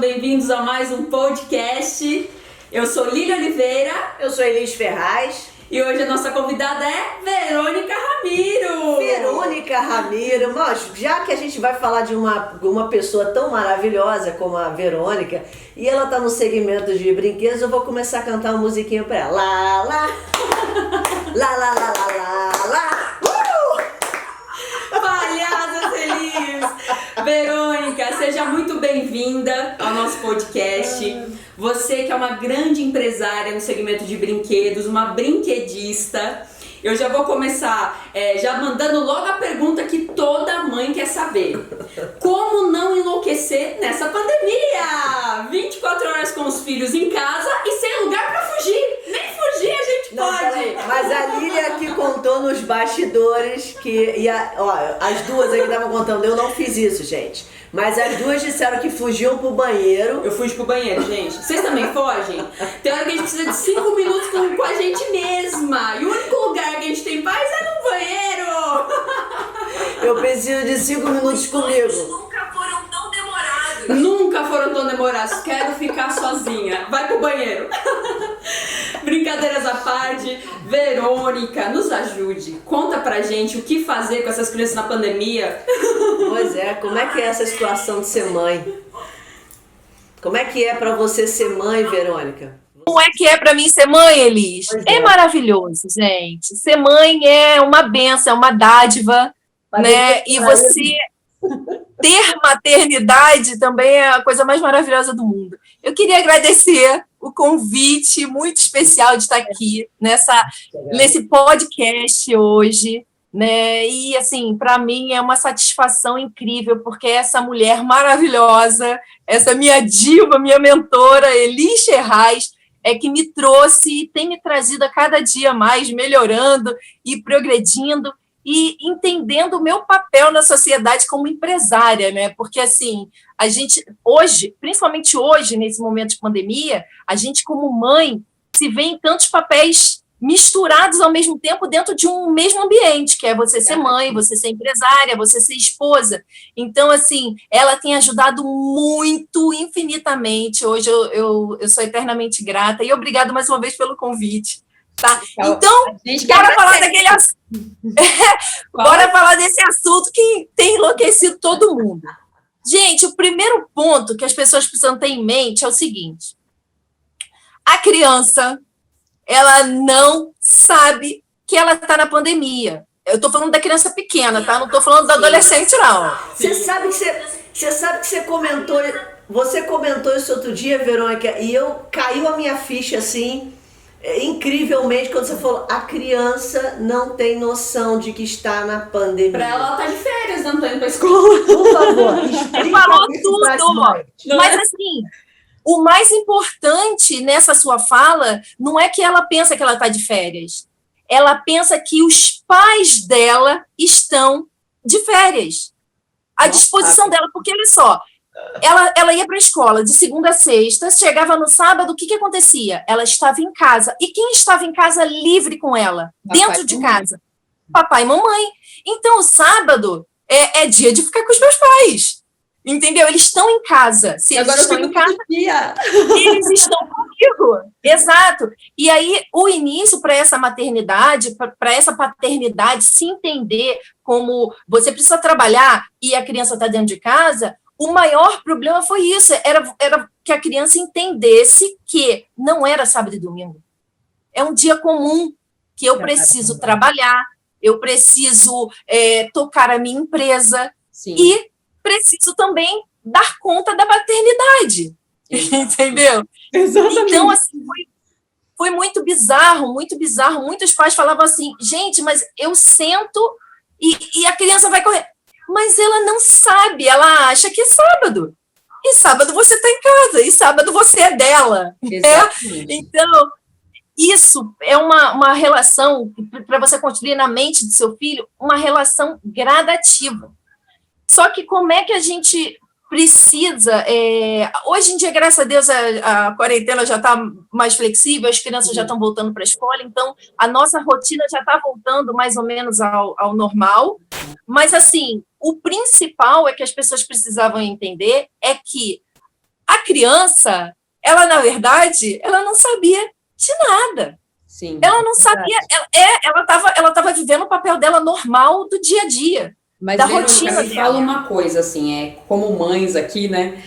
bem-vindos a mais um podcast. Eu sou Lília Oliveira. Eu sou Elis Ferraz. E hoje a nossa convidada é Verônica Ramiro. Verônica Ramiro, mas já que a gente vai falar de uma pessoa tão maravilhosa como a Verônica, e ela tá no segmento de brinquedos, eu vou começar a cantar uma musiquinha pra ela. Lá, lá, lá, lá, lá, lá, lá. Palhaça feliz! Verônica, seja muito bem-vinda ao nosso podcast. Você que é uma grande empresária no segmento de brinquedos, uma brinquedista. Eu já vou começar já mandando logo a pergunta que toda mãe quer saber. Como não enlouquecer nessa pandemia? 24 horas com os filhos em casa e sem lugar pra fugir. Nem fugir a gente pode. Mas a Lília que contou nos bastidores que... as duas aí que estavam contando, eu não fiz isso, gente. Mas as duas disseram que fugiam pro banheiro. Eu fujo pro banheiro, gente. Vocês também fogem? Tem hora que a gente precisa de 5 minutos com a gente mesma. E o único lugar que a gente tem paz é no banheiro. Eu preciso de 5 minutos comigo. Nunca foram tão demorados. Nunca foram tão demorados. Quero ficar sozinha. Vai pro banheiro. Brincadeiras à parte. Verônica, nos ajude. Conta pra gente o que fazer com essas crianças na pandemia. Pois é, como é que é essa situação de ser mãe? Como é que é pra você ser mãe, Verônica? Como é que é para mim ser mãe, Elis? É maravilhoso, gente. Ser mãe é uma benção, é uma dádiva, né? E você ter maternidade também é a coisa mais maravilhosa do mundo. Eu queria agradecer o convite muito especial de estar aqui nesse podcast hoje, né? E assim, para mim é uma satisfação incrível, porque essa mulher maravilhosa, essa minha diva, minha mentora, Elis Ferraz, é que me trouxe e tem me trazido a cada dia mais, melhorando e progredindo e entendendo o meu papel na sociedade como empresária, né? Porque, assim, a gente, hoje, principalmente hoje, nesse momento de pandemia, a gente, como mãe, se vê em tantos papéis misturados ao mesmo tempo dentro de um mesmo ambiente, que é você ser mãe, você ser empresária, você ser esposa. Então, assim, ela tem ajudado muito, infinitamente. Hoje eu sou eternamente grata e obrigada mais uma vez pelo convite. Tá? Então, bora falar daquele assunto. Bora falar desse assunto que tem enlouquecido todo mundo. Gente, o primeiro ponto que as pessoas precisam ter em mente é o seguinte: a criança, ela não sabe que ela está na pandemia. Eu estou falando da criança pequena, tá? Não estou falando do adolescente, não. Você sabe que você comentou, isso outro dia, Verônica, e caiu a minha ficha assim, incrivelmente, quando você falou, a criança não tem noção de que está na pandemia. Pra ela tá de férias, não tá indo pra escola. Por favor, Você falou tudo. Mas assim, o mais importante nessa sua fala não é que ela pensa que ela está de férias. Ela pensa que os pais dela estão de férias. À disposição dela, porque olha só, ela ia para a escola de segunda a sexta, chegava no sábado, o que acontecia? Ela estava em casa. E quem estava em casa livre com ela? Dentro de casa? Papai e mamãe. Então, o sábado é dia de ficar com os meus pais. Entendeu? Eles estão em casa. Se eles estão em casa, eles estão comigo. Exato. E aí, o início para essa maternidade, para essa paternidade se entender como você precisa trabalhar e a criança está dentro de casa, o maior problema foi isso. Era que a criança entendesse que não era sábado e domingo. É um dia comum que eu preciso trabalhar, eu preciso tocar a minha empresa. Sim. E preciso também dar conta da maternidade, entendeu? Exatamente. Então, assim, foi muito bizarro, muito bizarro. Muitos pais falavam assim, gente, mas eu sento e a criança vai correr. Mas ela não sabe, ela acha que é sábado. E sábado você está em casa, e sábado você é dela. Então, isso é uma relação, para você construir na mente do seu filho, uma relação gradativa. Só que como é que a gente precisa... hoje em dia, graças a Deus, a quarentena já está mais flexível, as crianças já estão voltando para a escola, então a nossa rotina já está voltando mais ou menos ao normal. Mas, assim, o principal é que as pessoas precisavam entender é que A criança, ela, na verdade, ela não sabia de nada. Sim. Ela não sabia, ela estava vivendo o papel dela normal do dia a dia. Mas, da Verônica, rotina me dela. fala uma coisa, assim, como mães aqui, né?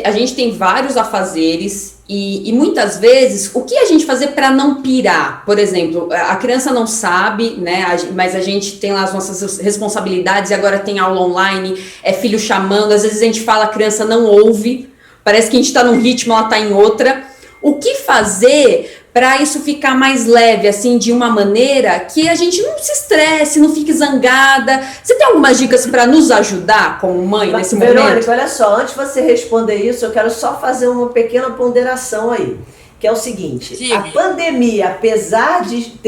A gente tem vários afazeres e muitas vezes, o que a gente fazer para não pirar? Por exemplo, a criança não sabe, né? Mas a gente tem lá as nossas responsabilidades e agora tem aula online, filho chamando, às vezes a gente fala, a criança não ouve, parece que a gente está num ritmo, ela está em outra. O que fazer para isso ficar mais leve, assim, de uma maneira que a gente não se estresse, não fique zangada? Você tem algumas dicas para nos ajudar como mãe nesse momento? Verônica, olha só, antes de você responder isso, eu quero só fazer uma pequena ponderação aí, que é o seguinte, Diga. a pandemia, apesar de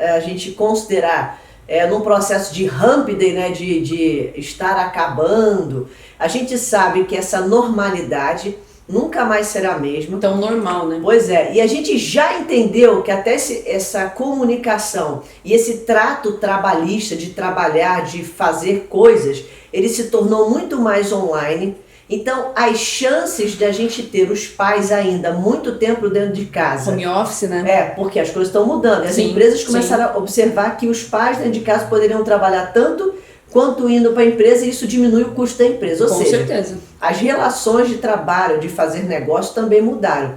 a gente considerar num processo de Hump Day, né, de estar acabando, a gente sabe que essa normalidade nunca mais será a mesma. Então, normal, né? Pois é, e a gente já entendeu que até essa comunicação e esse trato trabalhista de trabalhar, de fazer coisas, ele se tornou muito mais online. Então, as chances de a gente ter os pais ainda muito tempo dentro de casa... Home office, né? Porque as coisas estão mudando. As Sim, empresas começaram a observar que os pais dentro de casa poderiam trabalhar tanto quanto indo para a empresa, e isso diminui o custo da empresa. Ou Com seja, certeza. as relações de trabalho, de fazer negócio também mudaram.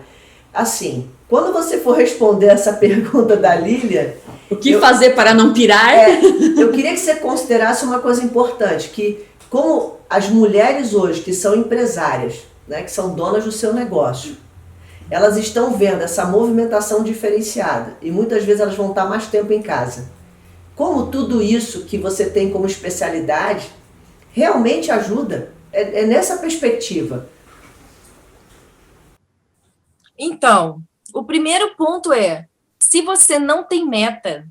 Assim, quando você for responder essa pergunta da Lília... O que fazer para não pirar? Eu queria que você considerasse uma coisa importante, que como as mulheres hoje que são empresárias, né, que são donas do seu negócio, elas estão vendo essa movimentação diferenciada e muitas vezes elas vão estar mais tempo em casa. Como tudo isso que você tem como especialidade realmente ajuda? É nessa perspectiva. Então, o primeiro ponto é, se você não tem meta,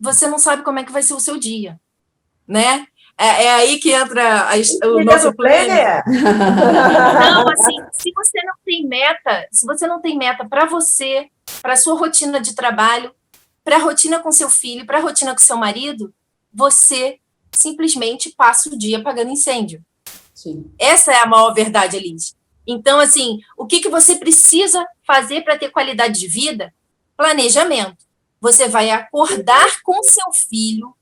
você não sabe como é que vai ser o seu dia, né? É aí que entra o nosso planner. Não, assim, se você não tem meta para você, para sua rotina de trabalho, para a rotina com seu filho, para a rotina com seu marido, você simplesmente passa o dia apagando incêndio. Sim. Essa é a maior verdade, Alice. Então, assim, o que você precisa fazer para ter qualidade de vida? Planejamento. Você vai acordar com seu filho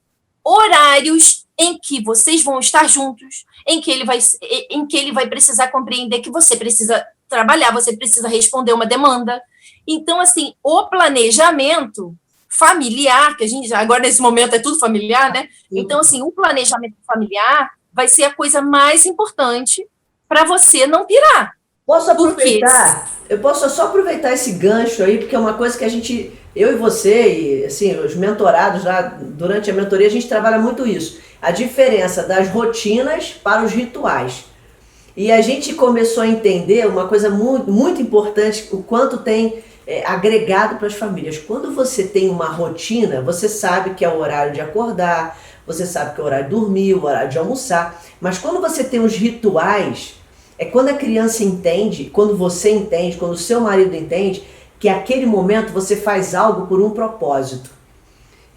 horários em que vocês vão estar juntos, em que ele vai precisar compreender que você precisa trabalhar, você precisa responder uma demanda. Então, assim, o planejamento familiar, que a gente agora nesse momento é tudo familiar, né? Então, assim, o planejamento familiar vai ser a coisa mais importante para você não pirar. Posso aproveitar? Eu posso só aproveitar esse gancho aí, porque é uma coisa que a gente, eu e você, e assim, os mentorados lá, durante a mentoria, a gente trabalha muito isso. A diferença das rotinas para os rituais. E a gente começou a entender uma coisa muito, muito importante, o quanto tem agregado para as famílias. Quando você tem uma rotina, você sabe que é o horário de acordar, você sabe que é o horário de dormir, o horário de almoçar. Mas quando você tem os rituais, é quando a criança entende, quando você entende, quando o seu marido entende, que aquele momento você faz algo por um propósito.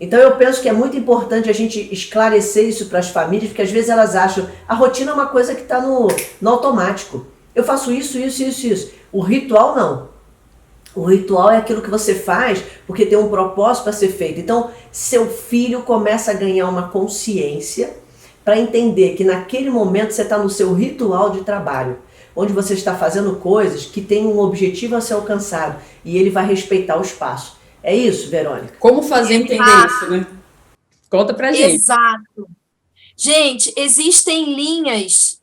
Então eu penso que é muito importante a gente esclarecer isso para as famílias, porque às vezes elas acham a rotina é uma coisa que está no automático. Eu faço isso. O ritual não. O ritual é aquilo que você faz porque tem um propósito para ser feito. Então, seu filho começa a ganhar uma consciência para entender que naquele momento você está no seu ritual de trabalho, onde você está fazendo coisas que têm um objetivo a ser alcançado e ele vai respeitar o espaço. É isso, Verônica? Como fazer entender isso, né? Conta pra gente. Exato. Gente, existem linhas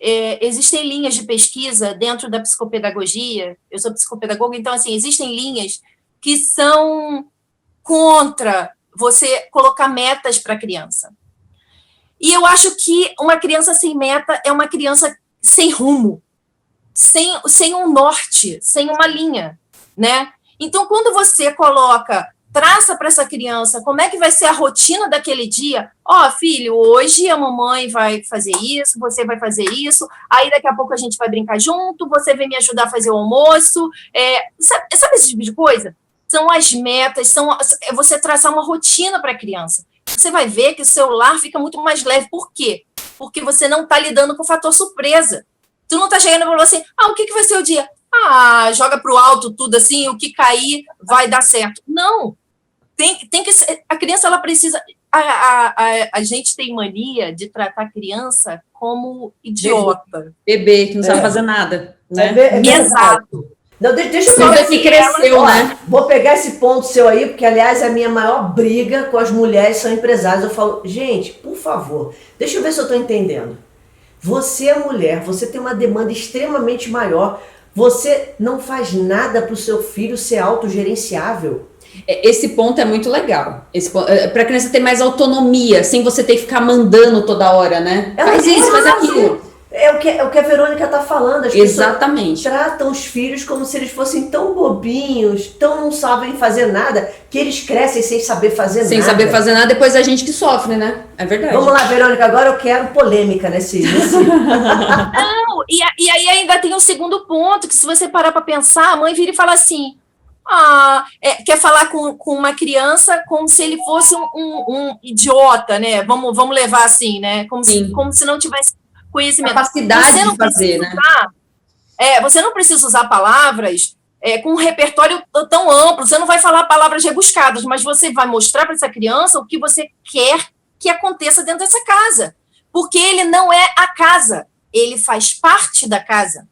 de pesquisa dentro da psicopedagogia. Eu sou psicopedagoga, então, assim, existem linhas que são contra você colocar metas para a criança. E eu acho que uma criança sem meta é uma criança sem rumo, sem um norte, sem uma linha, né? Então, quando você traça para essa criança como é que vai ser a rotina daquele dia. Filho, hoje a mamãe vai fazer isso, você vai fazer isso, aí daqui a pouco a gente vai brincar junto, você vem me ajudar a fazer o almoço. Sabe esse tipo de coisa? São as metas, é você traçar uma rotina para a criança. Você vai ver que o seu lar fica muito mais leve. Por quê? Porque você não está lidando com o fator surpresa. Tu não tá chegando e falou assim, o que vai ser o dia? Joga pro alto tudo assim, o que cair vai dar certo. Não. Tem que ser, a criança, ela precisa... A gente tem mania de tratar a criança como idiota. Bebê, que não sabe fazer nada, né? Exato. Não, deixa eu Só ver que cresceu, né? Vou pegar esse ponto seu aí, porque, aliás, a minha maior briga com as mulheres são empresárias. Eu falo, gente, por favor, deixa eu ver se eu estou entendendo. Você é mulher, você tem uma demanda extremamente maior, você não faz nada para o seu filho ser autogerenciável. Esse ponto é muito legal. Para a criança ter mais autonomia, sem você ter que ficar mandando toda hora, né? Faz isso, faz aquilo. É o que a Verônica está falando. As Exatamente. pessoas tratam os filhos como se eles fossem tão bobinhos, tão não sabem fazer nada, que eles crescem sem saber fazer nada. Sem saber fazer nada, depois a gente que sofre, né? É verdade. Vamos lá, Verônica, agora eu quero polêmica nesse... Não, e aí ainda tem um segundo ponto, que se você parar para pensar, a mãe vira e fala assim, quer falar com uma criança como se ele fosse um idiota, né? Vamos levar assim, né? Como se não tivesse conhecimento. Capacidade de fazer, né? Você não precisa usar palavras com um repertório tão amplo, você não vai falar palavras rebuscadas, mas você vai mostrar para essa criança o que você quer que aconteça dentro dessa casa. Porque ele não é a casa, ele faz parte da casa.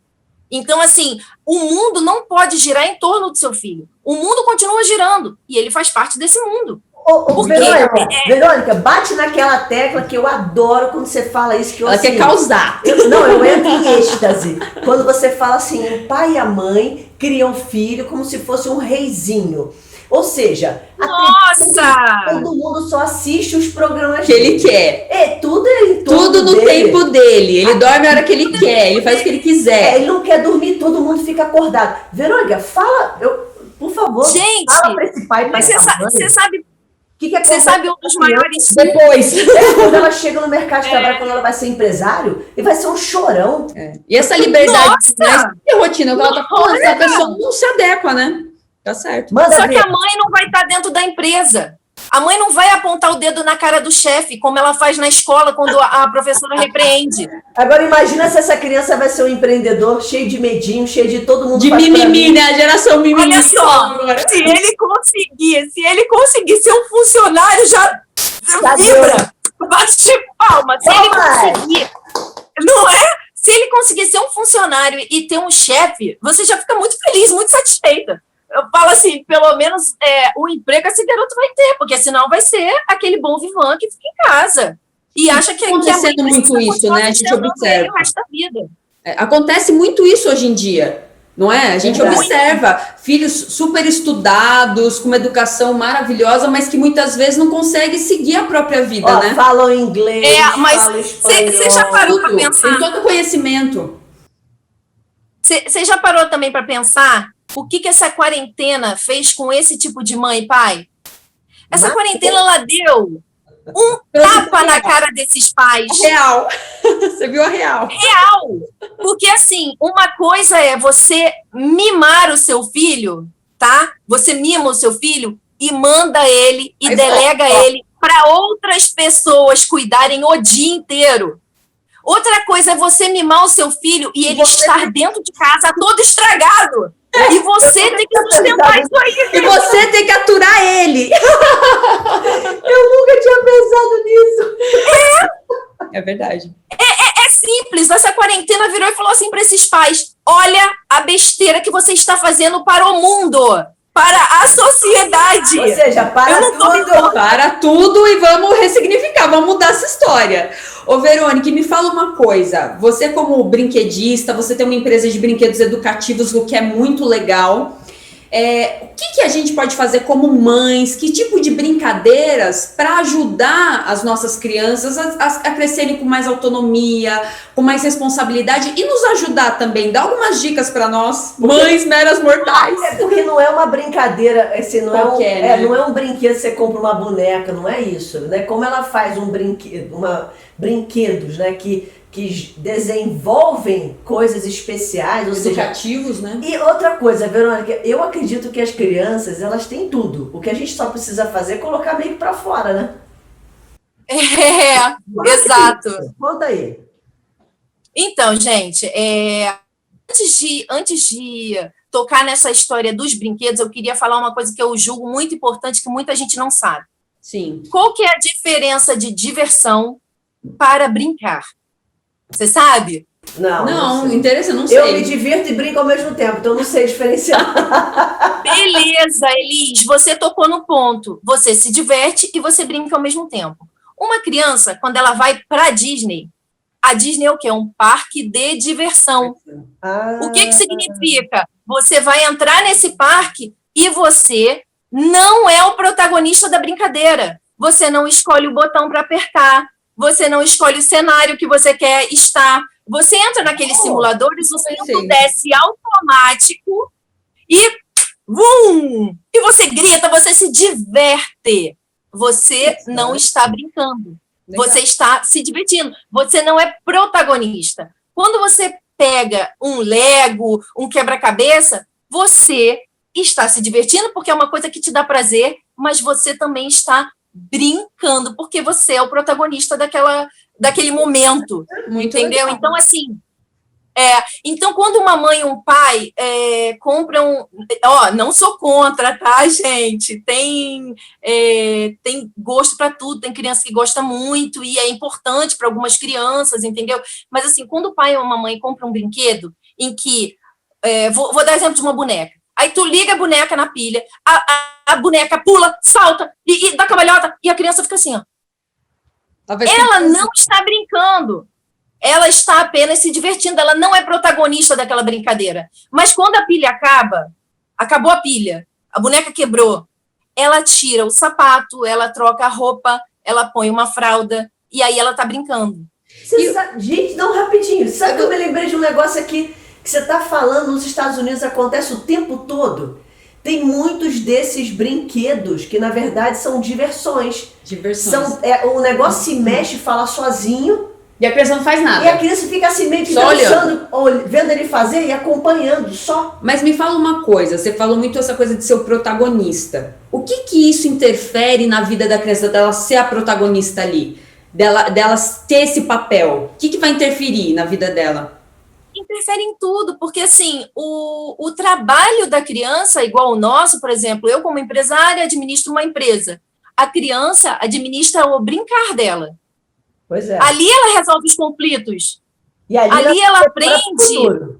Então, assim, o mundo não pode girar em torno do seu filho. O mundo continua girando e ele faz parte desse mundo. Verônica, bate naquela tecla que eu adoro quando você fala isso. Ela quer causar. Eu entro em êxtase. Quando você fala assim, o pai e a mãe criam filho como se fosse um reizinho. Ou seja, todo mundo só assiste os programas que ele quer. Tudo no tempo dele. Ele dorme a hora que ele quer, ele faz o que ele quiser. Ele não quer dormir, todo mundo fica acordado. Verônica, fala, por favor, gente, fala pra esse pai, pra essa mãe. Você sabe... Você sabe um dos maiores... Depois. Quando ela chega no mercado de trabalho, quando ela vai ser empresário, e vai ser um chorão. E essa liberdade, que rotina que ela tá falando, essa pessoa não se adequa, né? Tá certo. Só que a mãe não vai estar dentro da empresa. A mãe não vai apontar o dedo na cara do chefe, como ela faz na escola quando a professora repreende. Agora imagina se essa criança vai ser um empreendedor cheio de medinho, cheio de todo mundo... De mimimi, né? A geração mimimi. Olha só, se ele conseguir ser um funcionário, já vibra, bate palma. Se ele conseguir... Não é? Se ele conseguir ser um funcionário e ter um chefe, você já fica muito feliz, muito satisfeita. Eu falo assim, pelo menos o emprego esse garoto vai ter, porque senão vai ser aquele bom vivant que fica em casa. E acha que acontecendo muito isso, né? A gente observa. O resto da vida. Acontece muito isso hoje em dia, não é? A gente observa filhos super estudados, com uma educação maravilhosa, mas que muitas vezes não conseguem seguir a própria vida, né? Falam inglês, mas falam espanhol. Você já parou para pensar? Tem todo o conhecimento. Você já parou também para pensar o que essa quarentena fez com esse tipo de mãe e pai? Essa quarentena, ela deu um tapa na cara desses pais. Real. Você viu a real. Real. Porque, assim, uma coisa é você mimar o seu filho, tá? Você mima o seu filho e manda ele e delega ele para outras pessoas cuidarem o dia inteiro. Outra coisa é você mimar o seu filho e ele estar dentro de casa todo estragado. E você tem que sustentar isso aí. E você tem que aturar ele. Eu nunca tinha pensado nisso. É verdade. É simples. Essa quarentena virou e falou assim para esses pais: olha a besteira que você está fazendo para o mundo, para a sociedade. Ou seja, para tudo e vamos ressignificar, vamos mudar essa história. Ô, Verônica, me fala uma coisa. Você, como brinquedista, você tem uma empresa de brinquedos educativos, o que é muito legal. O que a gente pode fazer como mães? Que tipo de brincadeiras para ajudar as nossas crianças a crescerem com mais autonomia, com mais responsabilidade e nos ajudar também? Dá algumas dicas para nós, mães meras mortais. Porque não é uma brincadeira, assim, não é um brinquedo que você compra uma boneca, não é isso, né? Como ela faz um brinquedo, brinquedos, né, que desenvolvem coisas especiais, educativos, né? E outra coisa, Verônica, eu acredito que as crianças, elas têm tudo. O que a gente só precisa fazer é colocar meio que pra fora, né? Exato. Conta aí. Então, gente, antes de tocar nessa história dos brinquedos, eu queria falar uma coisa que eu julgo muito importante, que muita gente não sabe. Sim. Qual que é a diferença de diversão para brincar? Você sabe? Não, interessante, não sei. Eu me divirto e brinco ao mesmo tempo, então eu não sei diferenciar. Beleza, Elis, você tocou no ponto. Você se diverte e você brinca ao mesmo tempo. Uma criança, quando ela vai para a Disney é o quê? Um parque de diversão. O que significa? Você vai entrar nesse parque e você não é o protagonista da brincadeira. Você não escolhe o botão para apertar, você não escolhe o cenário que você quer estar. Você entra naqueles simuladores, o cinto desce automático e vum! E você grita, você se diverte. Você não está brincando. Legal. Você está se divertindo. Você não é protagonista. Quando você pega um Lego, um quebra-cabeça, você está se divertindo porque é uma coisa que te dá prazer, mas você também está brincando porque você é o protagonista daquele momento. Muito entendeu? legal. Então, assim... então, quando uma mãe e um pai compram... não sou contra, tá, gente? Tem gosto para tudo, tem criança que gosta muito e é importante para algumas crianças, entendeu? Mas, assim, quando o pai ou uma mãe compram um brinquedo em que... vou dar exemplo de uma boneca. Aí tu liga a boneca na pilha, a boneca pula, salta e dá cambalhota e a criança fica assim, ó. Ela não está brincando. Ela está apenas se divertindo, ela não é protagonista daquela brincadeira. Mas quando a pilha acabou a pilha, a boneca quebrou, ela tira o sapato, ela troca a roupa, ela põe uma fralda, e aí ela está brincando. Gente, não, rapidinho. Sabe que eu me lembrei de um negócio aqui que você está falando, nos Estados Unidos acontece o tempo todo. Tem muitos desses brinquedos que, na verdade, são diversões. O negócio se mexe, fala sozinho. E a criança não faz nada. E a criança fica assim meio que dançando, vendo ele fazer e acompanhando só. Mas me fala uma coisa, você falou muito essa coisa de ser o protagonista. O que isso interfere na vida da criança, dela ser a protagonista ali? Dela ter esse papel? O que vai interferir na vida dela? Interfere em tudo, porque assim, o trabalho da criança, igual o nosso, por exemplo, eu como empresária administro uma empresa. A criança administra o brincar dela. Pois é. Ali ela resolve os conflitos. E ali ela aprende.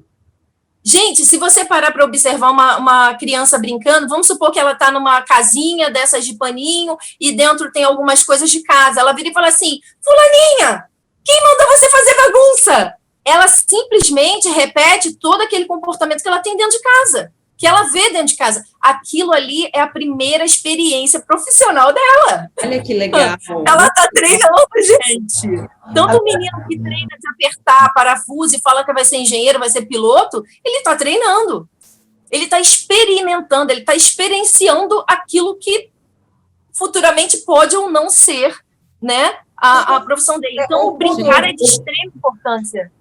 Gente, se você parar para observar uma criança brincando, vamos supor que ela está numa casinha dessas de paninho e dentro tem algumas coisas de casa. Ela vira e fala assim, fulaninha, quem mandou você fazer bagunça? Ela simplesmente repete todo aquele comportamento que ela tem dentro de casa, que ela vê dentro de casa. Aquilo ali é a primeira experiência profissional dela. Olha que legal. Ela está treinando, gente. Tanto o menino que treina de apertar parafuso e fala que vai ser engenheiro, vai ser piloto, ele está treinando. Ele está experimentando, ele está experienciando aquilo que futuramente pode ou não ser, né, a profissão dele. Então, brincar é de extrema importância.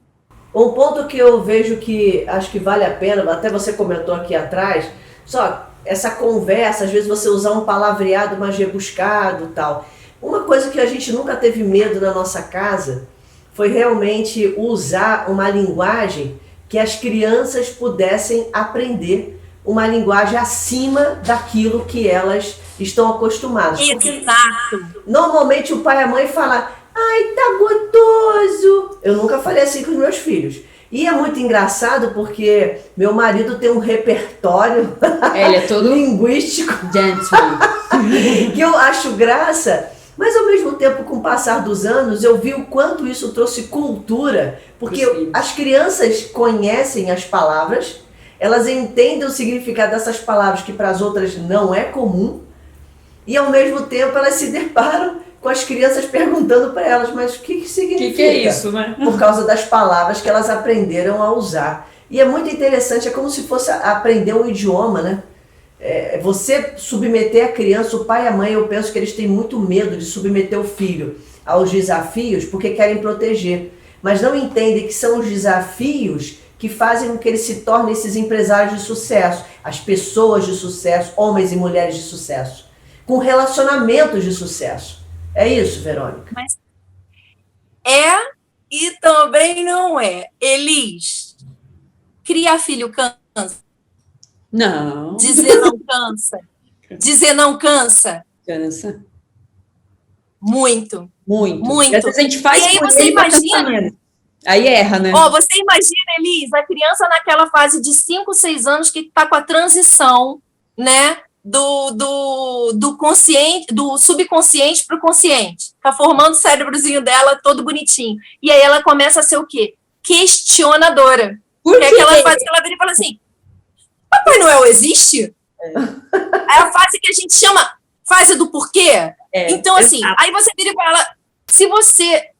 Um ponto que eu vejo que acho que vale a pena, até você comentou aqui atrás, só essa conversa, às vezes você usar um palavreado mais rebuscado e tal. Uma coisa que a gente nunca teve medo na nossa casa foi realmente usar uma linguagem que as crianças pudessem aprender, uma linguagem acima daquilo que elas estão acostumadas. Exato. Normalmente o pai e a mãe falam, ai, tá gostoso. Eu nunca falei assim com os meus filhos. E é muito engraçado porque meu marido tem um repertório ele é todo linguístico que eu acho graça, mas ao mesmo tempo, com o passar dos anos, eu vi o quanto isso trouxe cultura, porque as crianças conhecem as palavras, elas entendem o significado dessas palavras que para as outras não é comum, e ao mesmo tempo elas se deparam com as crianças perguntando para elas, mas o que significa? O que é isso, né? Por causa das palavras que elas aprenderam a usar. E é muito interessante, é como se fosse aprender um idioma, né? Você submeter a criança, o pai e a mãe, eu penso que eles têm muito medo de submeter o filho aos desafios porque querem proteger. Mas não entendem que são os desafios que fazem com que eles se tornem esses empresários de sucesso, as pessoas de sucesso, homens e mulheres de sucesso, com relacionamentos de sucesso. É isso, Verônica? Mas e também não é. Elis, criar filho cansa? Não. Dizer não cansa? Dizer não cansa? Cansa. Muito. Muito. Muito. E às vezes a gente faz E aí por você ele pra imagina- cansar menos. Aí erra, né? Ó, você imagina, Elis, a criança naquela fase de 5, 6 anos que está com a transição, né, do consciente, do subconsciente para o consciente. Está formando o cérebrozinho dela todo bonitinho. E aí ela começa a ser o quê? Questionadora. Por Que é quê? aquela fase que ela vira e fala assim, Papai Noel existe? É a fase que a gente chama fase do porquê. É, Então, assim, exato. aí você vira para ela, se você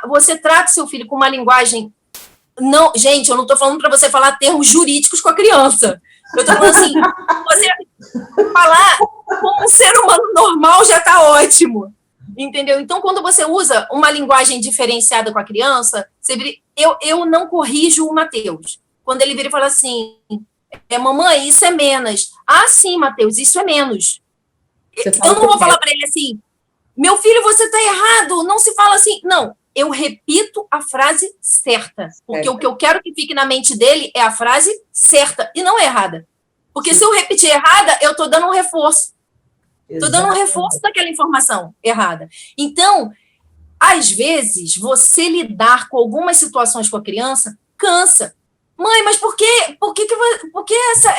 você trata o seu filho com uma linguagem, não, gente, eu não estou falando para você falar termos jurídicos com a criança. Eu estou falando assim, você falar como um ser humano normal já está ótimo. Entendeu? Então, quando você usa uma linguagem diferenciada com a criança, você vira, eu não corrijo o Matheus. Quando ele vira e fala assim, mamãe, isso é menos. Ah, sim, Matheus, isso é menos. Você Eu fala não vou correto. falar para ele assim, meu filho, você está errado, não se fala assim. Não, eu repito a frase certa, porque o que eu quero que fique na mente dele é a frase certa e não errada. Porque se eu repetir errada, eu estou dando um reforço. Estou dando um reforço daquela informação errada. Então, às vezes, você lidar com algumas situações com a criança cansa. Mãe, mas por que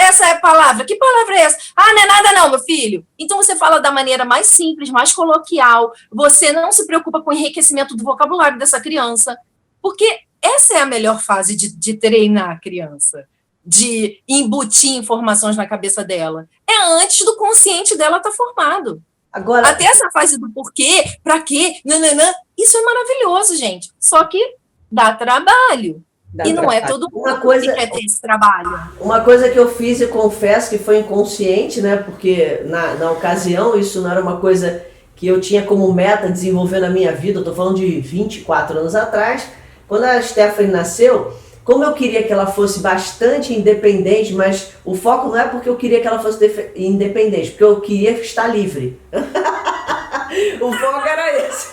essa é a palavra? Que palavra é essa? Ah, não é nada não, meu filho. Então, você fala da maneira mais simples, mais coloquial. Você não se preocupa com o enriquecimento do vocabulário dessa criança. Porque essa é a melhor fase de treinar a criança. De embutir informações na cabeça dela. É antes do consciente dela estar formado. Agora, Até essa fase do porquê, pra quê, nananã, isso é maravilhoso, gente. Só que dá trabalho. Dá E não é trabalho. todo mundo Uma coisa- que quer ter esse trabalho. uma coisa que eu fiz e confesso que foi inconsciente, né? Porque na ocasião isso não era uma coisa que eu tinha como meta desenvolver na minha vida. Eu tô falando de 24 anos atrás. Quando a Stephanie nasceu, como eu queria que ela fosse bastante independente, mas o foco não é porque eu queria que ela fosse independente, porque eu queria estar livre. O foco era esse.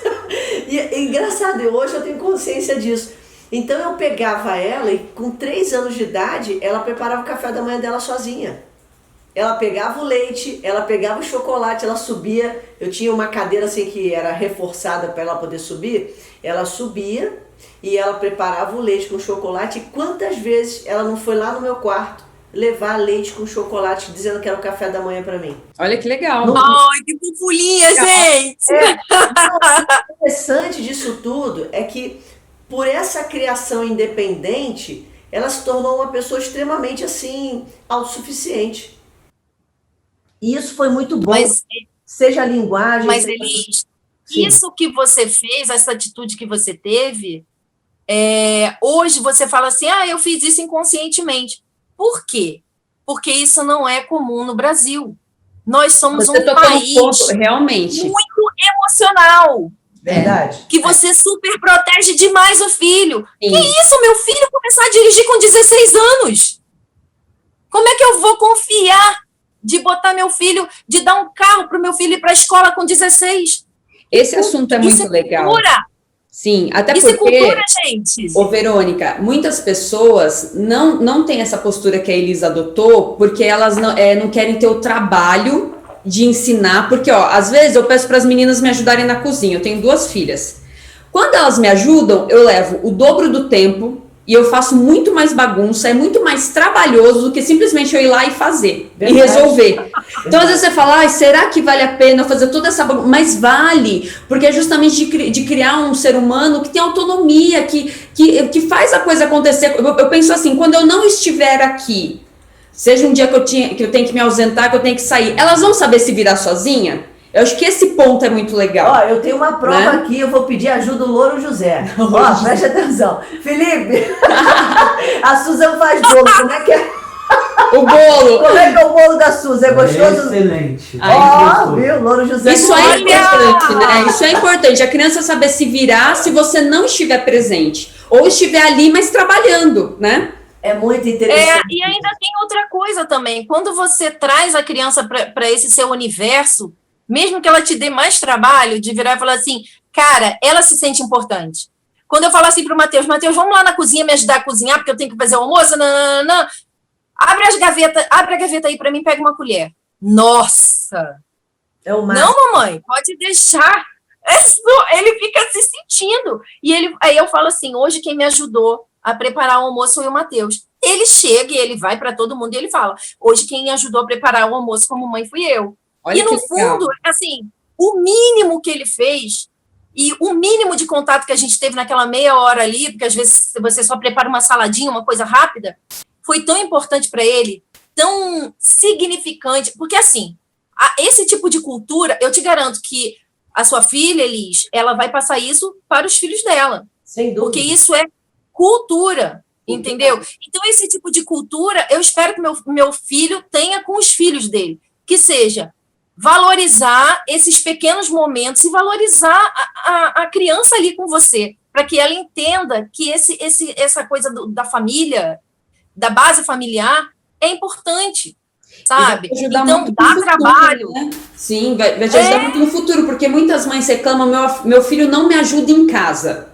E engraçado, hoje eu tenho consciência disso. Então eu pegava ela e com 3 anos de idade, ela preparava o café da manhã dela sozinha. Ela pegava o leite, ela pegava o chocolate, ela subia. Eu tinha uma cadeira assim que era reforçada para ela poder subir. Ela subia e ela preparava o leite com chocolate. E quantas vezes ela não foi lá no meu quarto levar leite com chocolate dizendo que era o café da manhã para mim? Olha que legal. Ai, que fofulinha, gente! O interessante disso tudo é que por essa criação independente, ela se tornou uma pessoa extremamente assim autossuficiente. E isso foi muito bom. Seja a linguagem. Mas seja... Elis, Sim. isso que você fez, essa atitude que você teve, hoje você fala assim, eu fiz isso inconscientemente. Por quê? Porque isso não é comum no Brasil. Nós somos Você um tocou no país ponto, realmente. muito emocional, Verdade. que você super protege demais o filho. Sim. Que isso, meu filho começar a dirigir com 16 anos? Como é que eu vou confiar de botar meu filho, de dar um carro para o meu filho ir para a escola com 16? Esse assunto é muito legal. Cultura. Sim, até Isso é porque... cultura, gente. Ô, Verônica, muitas pessoas não têm essa postura que a Elisa adotou porque elas não querem ter o trabalho de ensinar, porque, às vezes eu peço para as meninas me ajudarem na cozinha, eu tenho 2 filhas. Quando elas me ajudam, eu levo o dobro do tempo e eu faço muito mais bagunça, é muito mais trabalhoso do que simplesmente eu ir lá e fazer, Verdade. e resolver. Então, às vezes você fala, será que vale a pena eu fazer toda essa bagunça? Mas vale, porque é justamente de criar um ser humano que tem autonomia, que faz a coisa acontecer. Eu penso assim, quando eu não estiver aqui, seja um dia que eu tenho que me ausentar, que eu tenho que sair, elas vão saber se virar sozinha? Eu acho que esse ponto é muito legal. Ó, eu tenho uma prova Né? aqui, eu vou pedir ajuda do Louro José. Ó, preste atenção. Felipe, a Susan faz bolo. Como é que é? O bolo. Como é que é o bolo da Susan? É gostoso? Excelente. Ó, viu? Louro José. Isso é Olha! importante, né? Isso é importante. A criança saber se virar se você não estiver presente. Ou estiver ali, mas trabalhando, né? É muito interessante. E ainda tem outra coisa também. Quando você traz a criança para esse seu universo, mesmo que ela te dê mais trabalho, de virar e falar assim, cara, ela se sente importante. Quando eu falo assim pro Matheus, vamos lá na cozinha me ajudar a cozinhar, porque eu tenho que fazer o almoço, não. Abre a gaveta aí para mim, pega uma colher. Nossa! É o não, mamãe, pode deixar. Ele fica se sentindo. Aí eu falo assim, hoje quem me ajudou a preparar o almoço foi o Matheus. Ele chega e ele vai para todo mundo e ele fala, hoje quem ajudou a preparar o almoço como mãe fui eu. Olha e no fundo, assim, o mínimo que ele fez e o mínimo de contato que a gente teve naquela meia hora ali, porque às vezes você só prepara uma saladinha, uma coisa rápida, foi tão importante para ele, tão significante, porque assim, esse tipo de cultura, eu te garanto que a sua filha, Elis, ela vai passar isso para os filhos dela. Sem dúvida. Porque isso é cultura, entendeu? Então, esse tipo de cultura, eu espero que meu filho tenha com os filhos dele, que seja valorizar esses pequenos momentos e valorizar a criança ali com você, para que ela entenda que essa coisa da família, da base familiar, é importante, sabe? Então, dá trabalho. Né? Sim, vai te ajudar muito no futuro, porque muitas mães reclamam, meu filho não me ajuda em casa.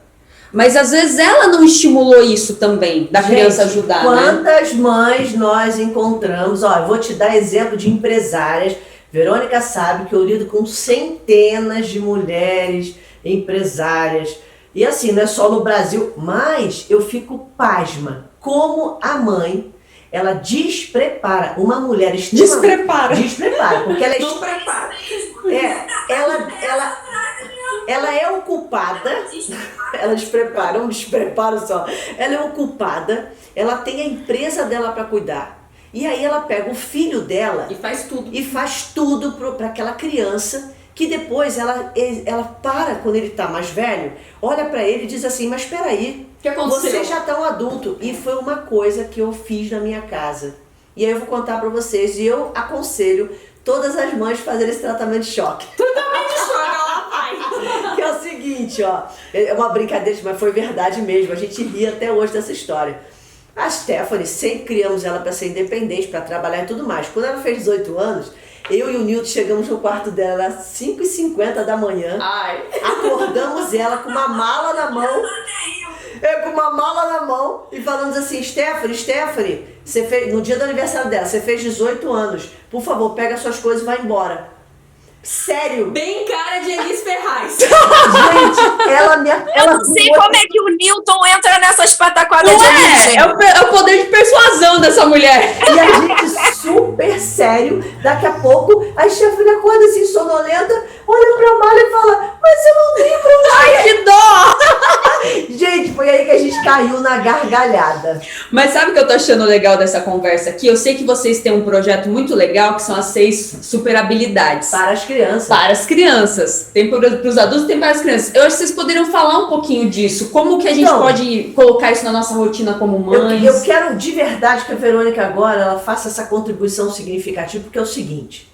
Mas, às vezes, ela não estimulou isso também, da criança ajudar, quantas mães nós encontramos? Ó, eu vou te dar exemplo de empresárias. Verônica sabe que eu lido com centenas de mulheres empresárias. E assim, não é só no Brasil, mas eu fico pasma. Como a mãe, ela desprepara uma mulher extremamente... Desprepara, porque ela é... Não prepara. Ela é ocupada, ela desprepara, um despreparo só. Ela é ocupada, ela tem a empresa dela para cuidar. E aí ela pega o filho dela e faz tudo para aquela criança, que depois ela para, quando ele está mais velho, olha para ele e diz assim, mas espera aí, o que aconteceu? Você já está um adulto. E foi uma coisa que eu fiz na minha casa. E aí eu vou contar para vocês, e eu aconselho todas as mães fazerem esse tratamento de choque. Tratamento de choque, ela faz. Que é o seguinte, ó, é uma brincadeira, mas foi verdade mesmo, a gente ri até hoje dessa história. A Stephanie, sempre criamos ela para ser independente, para trabalhar e tudo mais. Quando ela fez 18 anos, eu e o Nilton chegamos no quarto dela às 5h50 da manhã. Acordamos ela com uma mala na mão. E falamos assim, Stephanie, você fez, no dia do aniversário dela, você fez 18 anos. Por favor, pega suas coisas e vai embora. Sério? Bem cara de Elis Ferraz. Gente, eu não sei como é que o Newton entra nessas pataquadas de Elis. É o poder de persuasão dessa mulher. E a gente super sério, daqui a pouco a Stephanie acorda assim, sonolenta, olha pra mala e fala, mas eu não lembro. Ai, que dó! Gente, foi aí que a gente caiu na gargalhada. Mas sabe o que eu tô achando legal dessa conversa aqui? Eu sei que vocês têm um projeto muito legal, que são as 6 super habilidades. Para as crianças. Para as crianças. Tem para os adultos, tem para as crianças. Eu acho que vocês poderiam falar um pouquinho disso. Como que a gente pode colocar isso na nossa rotina como mães? Eu quero de verdade que a Verônica agora ela faça essa contribuição significativa, porque é o seguinte,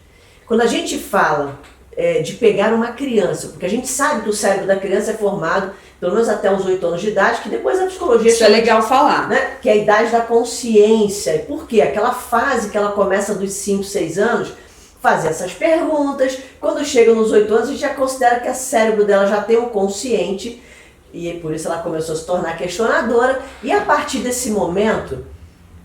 quando a gente fala de pegar uma criança, porque a gente sabe que o cérebro da criança é formado pelo menos até os 8 anos de idade, que depois a psicologia... Isso é legal falar. Né? Que é a idade da consciência. Por quê? Aquela fase que ela começa dos 5, 6 anos, fazer essas perguntas. Quando chega nos 8 anos, a gente já considera que o cérebro dela já tem um consciente, e por isso ela começou a se tornar questionadora. E a partir desse momento,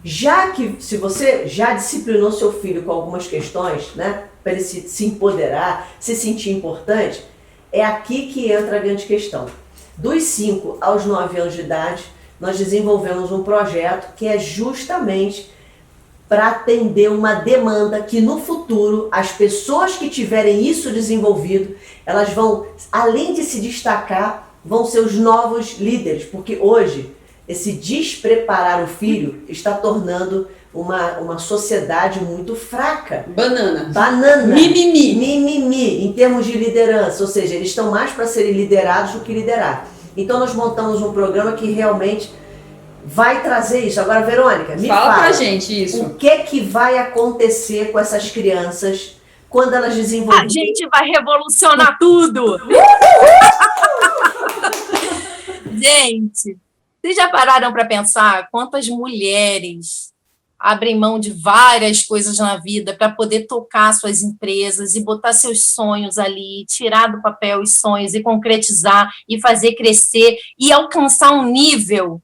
já que se você já disciplinou seu filho com algumas questões, né, para ele se empoderar, se sentir importante, é aqui que entra a grande questão. Dos 5 aos 9 anos de idade, nós desenvolvemos um projeto que é justamente para atender uma demanda que no futuro as pessoas que tiverem isso desenvolvido, elas vão, além de se destacar, vão ser os novos líderes, porque hoje esse despreparar o filho está tornando uma sociedade muito fraca. Banana. Mimimi, em termos de liderança, ou seja, eles estão mais para serem liderados do que liderar. Então nós montamos um programa que realmente vai trazer isso. Agora, Verônica, me fala pra gente isso. O que vai acontecer com essas crianças quando elas desenvolverem? A gente vai revolucionar tudo! Gente, vocês já pararam para pensar quantas mulheres abrem mão de várias coisas na vida para poder tocar suas empresas e botar seus sonhos ali, tirar do papel os sonhos e concretizar e fazer crescer e alcançar um nível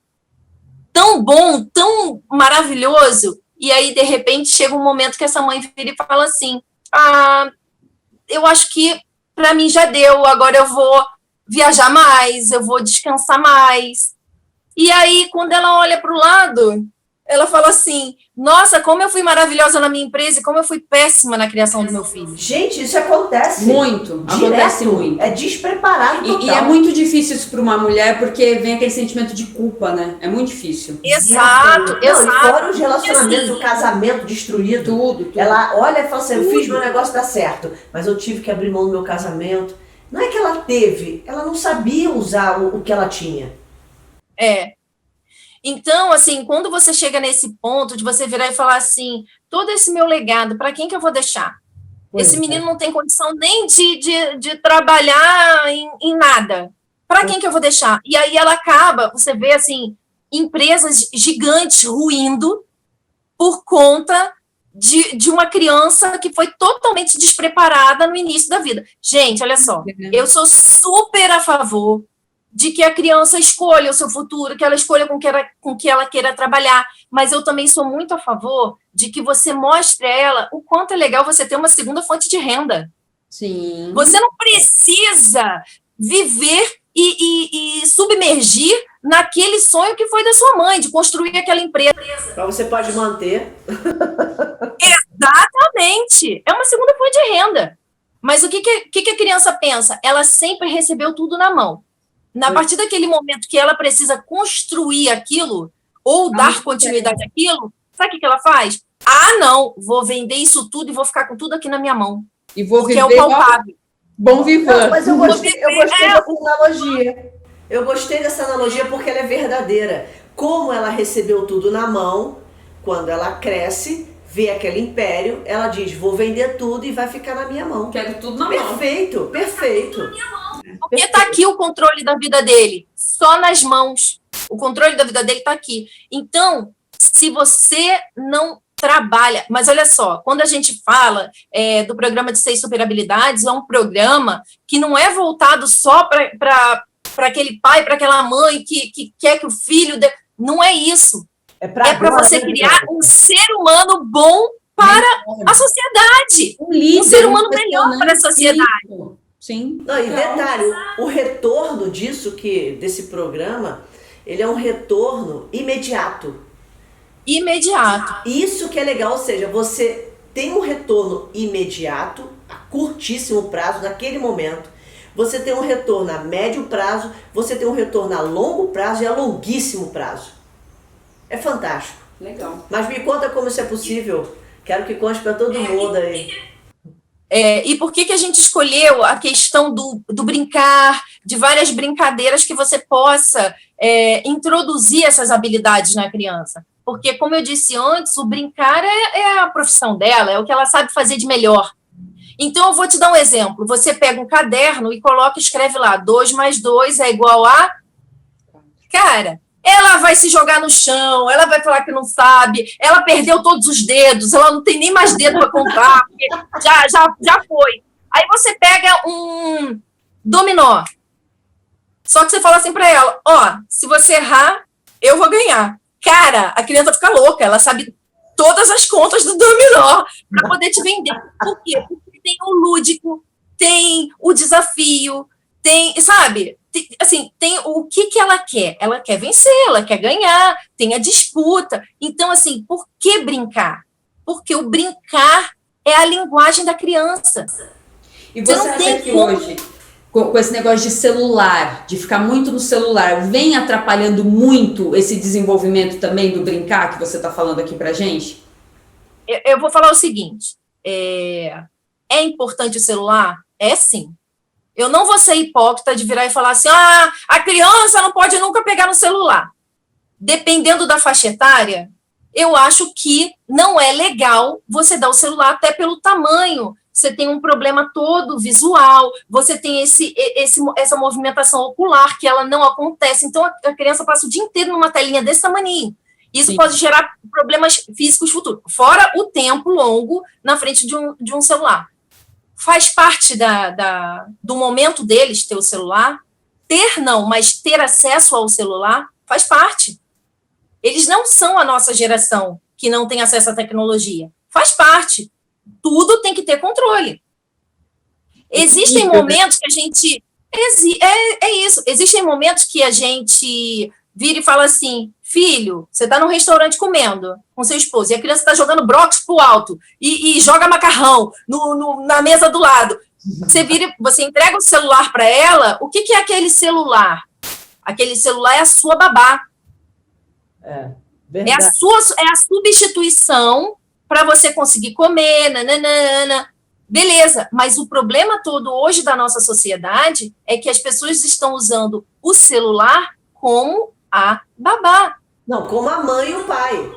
tão bom, tão maravilhoso. E aí, de repente, chega um momento que essa mãe vira e fala assim, eu acho que para mim já deu, agora eu vou viajar mais, eu vou descansar mais. E aí, quando ela olha para o lado, ela fala assim, nossa, como eu fui maravilhosa na minha empresa e como eu fui péssima na criação do meu filho. Gente, isso acontece. Muito, acontece muito. É despreparado total. E é muito difícil isso para uma mulher, porque vem aquele sentimento de culpa, né? É muito difícil. Exato. E fora os relacionamentos, o casamento destruído. Tudo. Ela olha e fala assim, eu fiz meu negócio dar certo, mas eu tive que abrir mão do meu casamento. Não é que ela teve, ela não sabia usar o que ela tinha. Então, assim, quando você chega nesse ponto de você virar e falar assim, todo esse meu legado, para quem que eu vou deixar? Esse menino não tem condição nem de trabalhar em nada. Para quem que eu vou deixar? E aí ela acaba, você vê, assim, empresas gigantes ruindo por conta de uma criança que foi totalmente despreparada no início da vida. Gente, olha só, eu sou super a favor de que a criança escolha o seu futuro, que ela escolha com que ela queira trabalhar, mas eu também sou muito a favor de que você mostre a ela o quanto é legal você ter uma segunda fonte de renda. Sim. Você não precisa viver e submergir naquele sonho que foi da sua mãe, de construir aquela empresa. Mas você pode manter. Exatamente. É uma segunda fonte de renda. Mas o que a criança pensa? Ela sempre recebeu tudo na mão. A partir daquele momento que ela precisa construir aquilo, ou dar continuidade àquilo, sabe o que ela faz? Não, vou vender isso tudo e vou ficar com tudo aqui na minha mão. E vou viver é o palpável. Bom viver. Mas eu gostei dessa analogia. Eu gostei dessa analogia porque ela é verdadeira. Como ela recebeu tudo na mão, quando ela cresce, vê aquele império, ela diz, vou vender tudo e vai ficar na minha mão. Quero tudo na mão. Perfeito. Porque está aqui o controle da vida dele, só nas mãos. O controle da vida dele está aqui. Então, se você não trabalha... Mas olha só, quando a gente fala do programa de 6 Superabilidades, é um programa que não é voltado só para aquele pai, para aquela mãe que quer que o filho... Não é isso. É para você criar um ser humano bom para a sociedade. Um ser humano melhor para a sociedade. Sim. Não, e detalhe, o retorno desse programa, ele é um retorno imediato. Isso que é legal, ou seja, você tem um retorno imediato, a curtíssimo prazo, naquele momento. Você tem um retorno a médio prazo, você tem um retorno a longo prazo e a longuíssimo prazo. É fantástico. Legal. Mas me conta como isso é possível. Quero que conte para todo mundo aí. E por que a gente escolheu a questão do brincar, de várias brincadeiras que você possa introduzir essas habilidades na criança? Porque, como eu disse antes, o brincar é a profissão dela, é o que ela sabe fazer de melhor. Então, eu vou te dar um exemplo. Você pega um caderno e escreve lá, 2 mais 2 é igual a... Cara, ela vai se jogar no chão, ela vai falar que não sabe, ela perdeu todos os dedos, ela não tem nem mais dedo para contar, porque já foi. Aí você pega um dominó. Só que você fala assim para ela, se você errar, eu vou ganhar. Cara, a criança fica louca, ela sabe todas as contas do dominó para poder te vender. Por quê? Porque tem o lúdico, tem o desafio, tem, sabe... tem o que ela quer. Ela quer vencer, ela quer ganhar, tem a disputa. Então, assim, por que brincar? Porque o brincar é a linguagem da criança. E você acha que hoje, com esse negócio de celular, de ficar muito no celular, vem atrapalhando muito esse desenvolvimento também do brincar que você está falando aqui pra gente? Eu vou falar o seguinte, é importante o celular? É sim. Eu não vou ser hipócrita de virar e falar assim, a criança não pode nunca pegar no celular. Dependendo da faixa etária, eu acho que não é legal você dar o celular até pelo tamanho. Você tem um problema todo visual, você tem essa movimentação ocular que ela não acontece. Então, a criança passa o dia inteiro numa telinha desse tamanho. Isso Sim. pode gerar problemas físicos futuros. Fora o tempo longo na frente de um celular. Faz parte do momento deles ter o celular. Ter não, mas ter acesso ao celular faz parte. Eles não são a nossa geração que não tem acesso à tecnologia. Faz parte. Tudo tem que ter controle. Existem momentos que a gente... É isso. Existem momentos que a gente vira e fala assim, filho, você está num restaurante comendo com seu esposo e a criança está jogando brócolis pro alto e joga macarrão na mesa do lado. Você entrega o celular para ela, o que é aquele celular? Aquele celular é a sua babá. É a substituição para você conseguir comer, nananana. Beleza, mas o problema todo hoje da nossa sociedade é que as pessoas estão usando o celular como a babá. Não, como a mãe e o pai.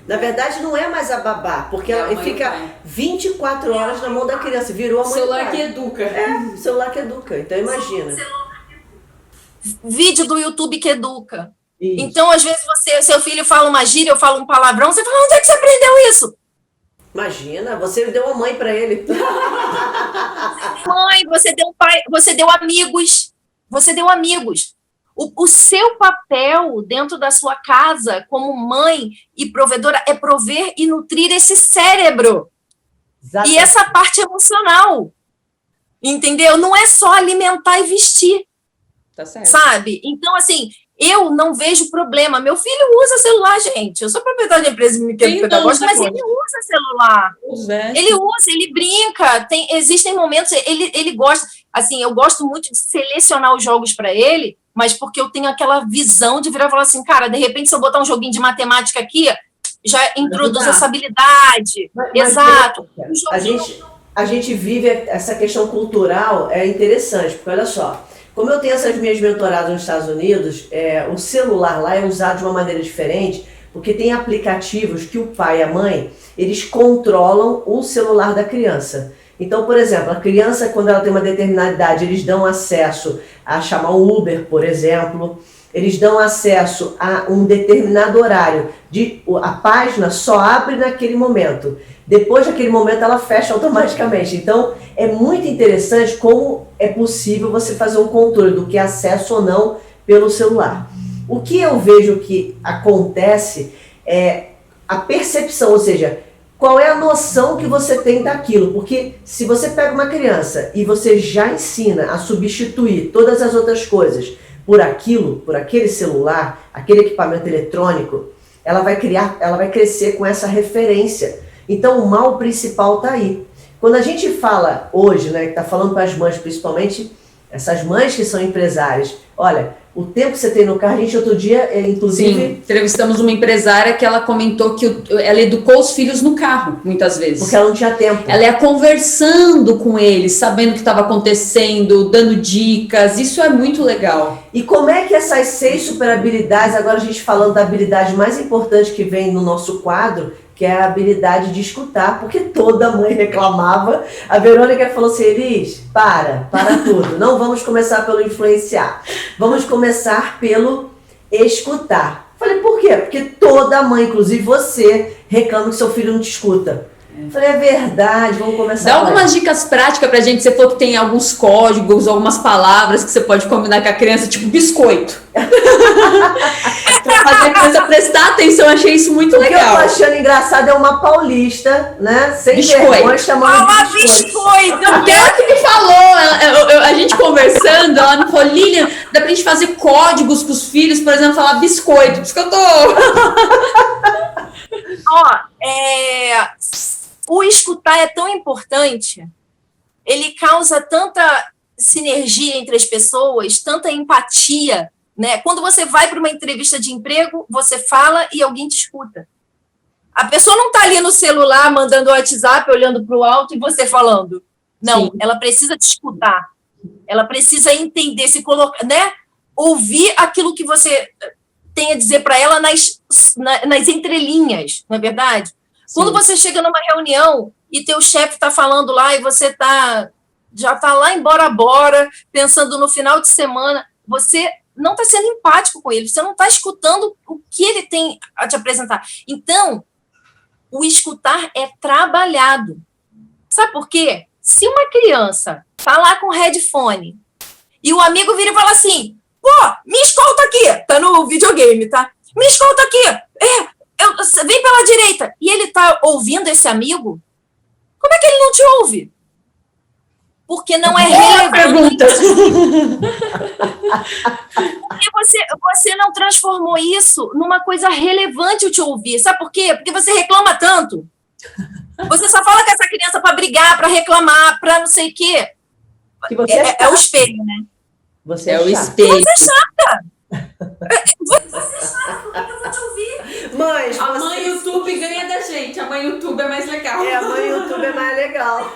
Na verdade, não é mais a babá, porque ela fica 24 horas na mão da criança, virou a mãe. O celular que educa. O celular que educa, então imagina. Vídeo do YouTube que educa. Isso. Então, às vezes, seu filho fala uma gíria, eu falo um palavrão, você fala, onde é que você aprendeu isso? Imagina, você deu a mãe para ele. Mãe, você deu pai, você deu amigos. Você deu amigos. O seu papel dentro da sua casa, como mãe e provedora, é prover e nutrir esse cérebro. Exatamente. E essa parte emocional. Entendeu? Não é só alimentar e vestir. Tá certo. Sabe? Então, assim, eu não vejo problema. Meu filho usa celular, gente. Eu sou proprietária de empresa pedagógica, mas ele usa celular. Ele usa, ele brinca. Existem momentos, ele gosta. Assim, eu gosto muito de selecionar os jogos para ele, mas porque eu tenho aquela visão de virar e falar assim, cara, de repente, se eu botar um joguinho de matemática aqui, já introduz essa habilidade. Exato. A gente vive essa questão cultural, é interessante, porque olha só, como eu tenho essas minhas mentoradas nos Estados Unidos, o celular lá é usado de uma maneira diferente, porque tem aplicativos que o pai e a mãe, eles controlam o celular da criança. Então, por exemplo, a criança, quando ela tem uma determinada idade, eles dão acesso a chamar o Uber, por exemplo, eles dão acesso a um determinado horário, a página só abre naquele momento. Depois daquele momento, ela fecha automaticamente. Então, é muito interessante como é possível você fazer um controle do que é acesso ou não pelo celular. O que eu vejo que acontece é a percepção, ou seja, qual é a noção que você tem daquilo. Porque se você pega uma criança e você já ensina a substituir todas as outras coisas por aquele celular, aquele equipamento eletrônico, ela vai crescer com essa referência. Então o mal principal está aí. Quando a gente fala hoje, né, que está falando para as mães, principalmente essas mães que são empresárias, olha, o tempo que você tem no carro, a gente outro dia, inclusive... Sim, entrevistamos uma empresária que ela comentou que ela educou os filhos no carro, muitas vezes. Porque ela não tinha tempo. Ela ia conversando com eles, sabendo o que estava acontecendo, dando dicas, isso é muito legal. E como é que essas 6 superhabilidades, agora a gente falando da habilidade mais importante que vem no nosso quadro, que é a habilidade de escutar, porque toda mãe reclamava. A Verônica falou assim, Elis, para tudo, não vamos começar pelo influenciar, vamos começar pelo escutar. Falei, por quê? Porque toda mãe, inclusive você, reclama que seu filho não te escuta. Falei, é verdade, vamos começar. Dá algumas dicas práticas pra gente. Você falou que tem alguns códigos, algumas palavras que você pode combinar com a criança, tipo biscoito. Pra fazer a criança prestar atenção, eu achei isso muito legal. O que eu tô achando engraçado é uma paulista, né? Sem biscoito. Vergonha, chamando de biscoito! Até ela que me falou, a gente conversando, ela me falou, Lilian, dá pra gente fazer códigos pros filhos, por exemplo, falar biscoito. Por isso que eu tô... O escutar é tão importante, ele causa tanta sinergia entre as pessoas, tanta empatia, né? Quando você vai para uma entrevista de emprego, você fala e alguém te escuta. A pessoa não está ali no celular, mandando o WhatsApp, olhando para o alto e você falando. Não, sim. Ela precisa te escutar. Ela precisa entender, se colocar, né? Ouvir aquilo que você tem a dizer para ela nas entrelinhas, não é verdade? Sim. Quando você chega numa reunião e teu chefe está falando lá e você já está lá embora, pensando no final de semana, você não está sendo empático com ele, você não está escutando o que ele tem a te apresentar. Então, o escutar é trabalhado. Sabe por quê? Se uma criança tá lá com headphone e o amigo vira e fala assim, pô, me escolta aqui, tá no videogame, tá? Me escolta aqui, vem pela direita. E ele tá ouvindo esse amigo, como é que ele não te ouve? Porque não é relevante. Porque você não transformou isso numa coisa relevante eu te ouvir. Sabe por quê? Porque você reclama tanto. Você só fala com essa criança para brigar, para reclamar, para não sei o quê. É o espelho, né? Você é o chata. espelho. Você é chata. Você é chato, porque eu vou te ouvir. Mães, A mãe YouTube ganha da gente. A mãe YouTube é mais legal. A mãe YouTube é mais legal.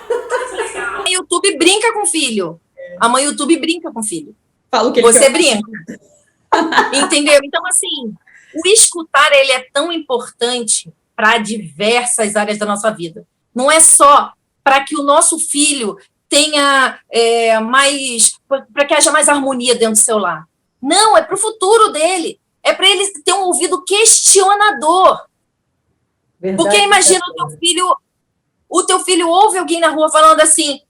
A mãe YouTube brinca com o filho. A mãe YouTube brinca com o filho. Fala o que ele Você quer. brinca. Entendeu? Então, assim, o escutar, ele é tão importante para diversas áreas da nossa vida. Não é só para que o nosso filho tenha para que haja mais harmonia dentro do seu lar. Não, é para o futuro dele. É para ele ter um ouvido questionador. Verdade, porque imagina o teu filho ouve alguém na rua falando assim,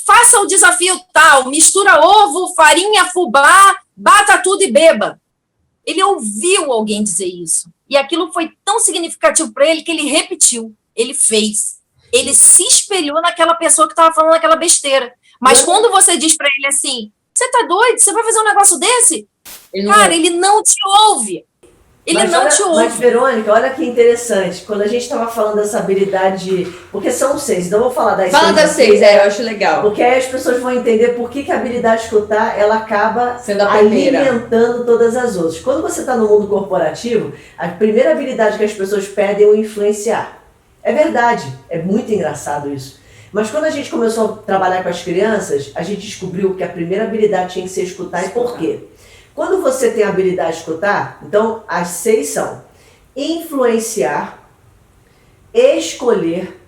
faça o desafio tal, mistura ovo, farinha, fubá, bata tudo e beba. Ele ouviu alguém dizer isso. E aquilo foi tão significativo para ele que ele repetiu, ele fez. Ele se espelhou naquela pessoa que estava falando aquela besteira. Mas quando você diz para ele assim, você tá doido? Você vai fazer um negócio desse? Ele não te ouve. Mas, Verônica, olha que interessante. Quando a gente estava falando dessa habilidade... Porque são 6, então eu vou falar das 6. Fala das 6, eu acho legal. Porque aí as pessoas vão entender por que a habilidade de escutar, ela acaba sendo a primeira, alimentando todas as outras. Quando você está no mundo corporativo, a primeira habilidade que as pessoas pedem é o influenciar. É verdade, é muito engraçado isso. Mas quando a gente começou a trabalhar com as crianças, a gente descobriu que a primeira habilidade tinha que ser escutar. E por quê? Quando você tem a habilidade de escutar, então as 6 são influenciar, escolher,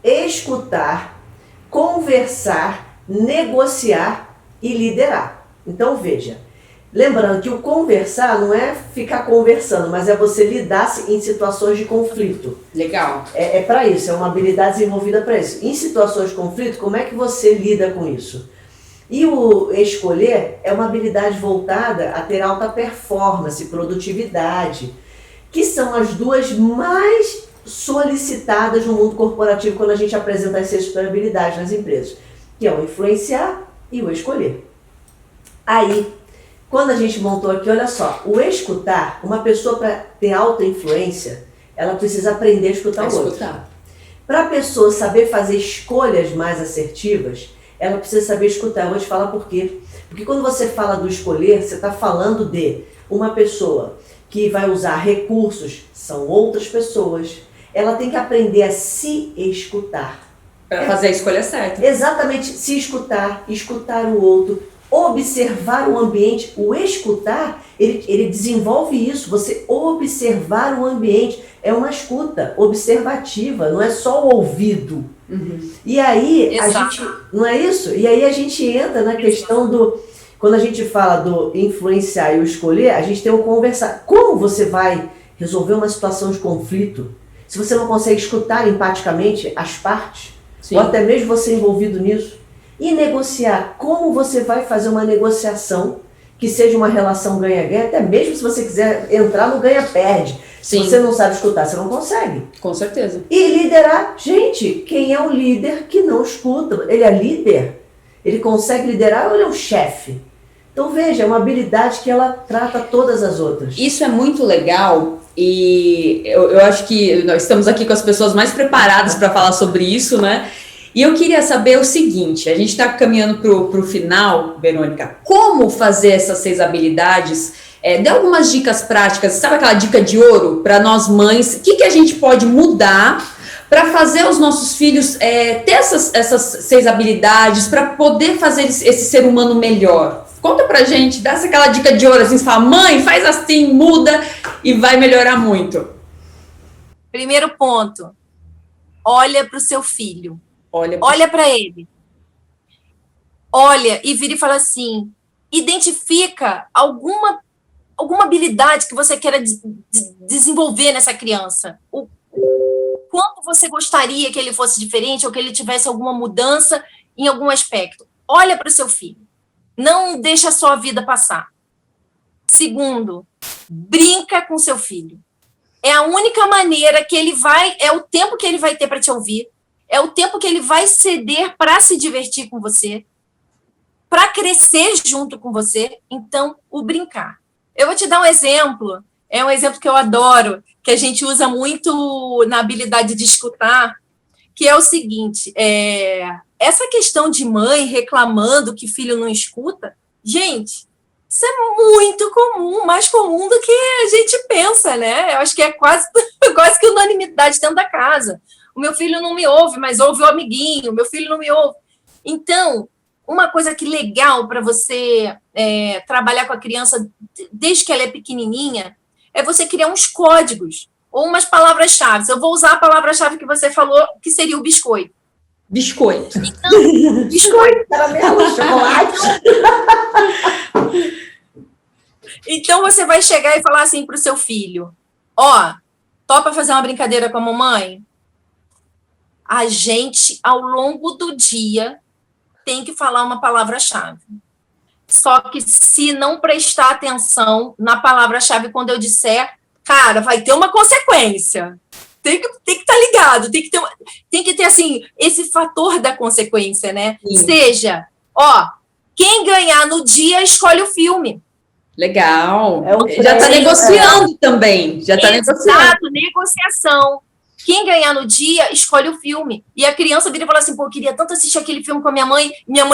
escutar, conversar, negociar e liderar. Então veja, lembrando que o conversar não é ficar conversando, mas é você lidar em situações de conflito. Legal. É para isso, é uma habilidade desenvolvida para isso. Em situações de conflito, como é que você lida com isso? E o escolher é uma habilidade voltada a ter alta performance, produtividade, que são as duas mais solicitadas no mundo corporativo quando a gente apresenta as 6 superhabilidades nas empresas, que é o influenciar e o escolher. Aí, quando a gente montou aqui, olha só, o escutar, uma pessoa para ter alta influência, ela precisa aprender a escutar o outro. Para a pessoa saber fazer escolhas mais assertivas, ela precisa saber escutar. Eu vou te falar por quê. Porque quando você fala do escolher, você está falando de uma pessoa que vai usar recursos, são outras pessoas. Ela tem que aprender a se escutar. Para fazer a escolha certa. Exatamente, se escutar, escutar o outro, observar o ambiente. O escutar, ele desenvolve isso, você observar o ambiente. É uma escuta observativa, não é só o ouvido. Uhum. E aí, Exato. a gente, não é isso? E aí a gente entra na questão do, quando a gente fala do influenciar e o escolher, a gente tem o conversar. Como você vai resolver uma situação de conflito se você não consegue escutar empaticamente as partes? Sim. Ou até mesmo você envolvido nisso? E negociar, como você vai fazer uma negociação que seja uma relação ganha-ganha, até mesmo se você quiser entrar no ganha-perde. Sim. Se você não sabe escutar, você não consegue. Com certeza. E liderar, gente, quem é o líder que não escuta? Ele é líder? Ele consegue liderar ou ele é um chefe? Então veja, é uma habilidade que ela trata todas as outras. Isso é muito legal e eu acho que nós estamos aqui com as pessoas mais preparadas para falar sobre isso, né? E eu queria saber o seguinte, a gente está caminhando para o final, Verônica, como fazer essas 6 habilidades? Dê algumas dicas práticas, sabe aquela dica de ouro para nós mães? O que a gente pode mudar para fazer os nossos filhos ter essas 6 habilidades, para poder fazer esse ser humano melhor? Conta pra gente, dá aquela dica de ouro, assim, você fala, mãe, faz assim, muda e vai melhorar muito. Primeiro ponto, olha para o seu filho. Olha para ele. Olha e vira e fala assim, identifica alguma habilidade que você queira desenvolver nessa criança. O quanto você gostaria que ele fosse diferente ou que ele tivesse alguma mudança em algum aspecto. Olha para o seu filho. Não deixa a sua vida passar. Segundo, brinca com seu filho. É a única maneira que ele vai, é o tempo que ele vai ter para te ouvir, é o tempo que ele vai ceder para se divertir com você, para crescer junto com você. Então, o brincar. Eu vou te dar um exemplo, é um exemplo que eu adoro, que a gente usa muito na habilidade de escutar, que é o seguinte, essa questão de mãe reclamando que filho não escuta, gente, isso é muito comum, mais comum do que a gente pensa, né? Eu acho que é quase que unanimidade dentro da casa. O meu filho não me ouve, mas ouve o amiguinho, o meu filho não me ouve. Então, uma coisa que legal para você trabalhar com a criança desde que ela é pequenininha é você criar uns códigos ou umas palavras-chave. Eu vou usar a palavra-chave que você falou, que seria o biscoito. Biscoito. Então, biscoito. Caramelo, chocolate. Então, você vai chegar e falar assim para o seu filho, topa fazer uma brincadeira com a mamãe? A gente, ao longo do dia, tem que falar uma palavra-chave. Só que se não prestar atenção na palavra-chave quando eu disser, cara, vai ter uma consequência. Tem que estar ligado, tem que ter, assim, esse fator da consequência, né? Sim. Seja, quem ganhar no dia escolhe o filme. Legal. É Já está negociando também. Já está negociando. Exato, negociação. Quem ganhar no dia, escolhe o filme. E a criança vira e fala assim, pô, eu queria tanto assistir aquele filme com a minha mãe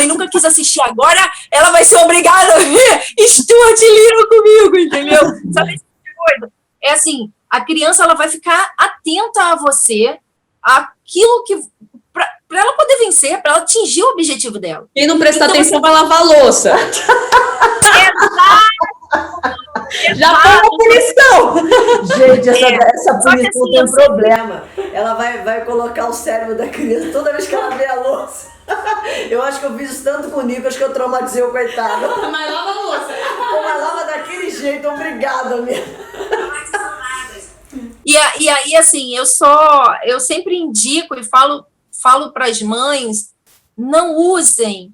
nunca quis assistir, agora ela vai ser obrigada a ver Stuart Little comigo, entendeu? Sabe esse tipo de coisa? É assim, a criança ela vai ficar atenta a você, aquilo que... para ela poder vencer, para ela atingir o objetivo dela. Quem não prestar atenção vai lavar a louça. Já foi uma punição. Gente, essa punição tem um problema. Ela vai colocar o cérebro da criança toda vez que ela vê a louça. Eu acho que eu fiz isso tanto com o Nico, acho que eu traumatizei o coitado. Mas lava a louça. Mas lava daquele jeito, obrigada mesmo. E aí, assim, eu sempre indico e falo para as mães, não usem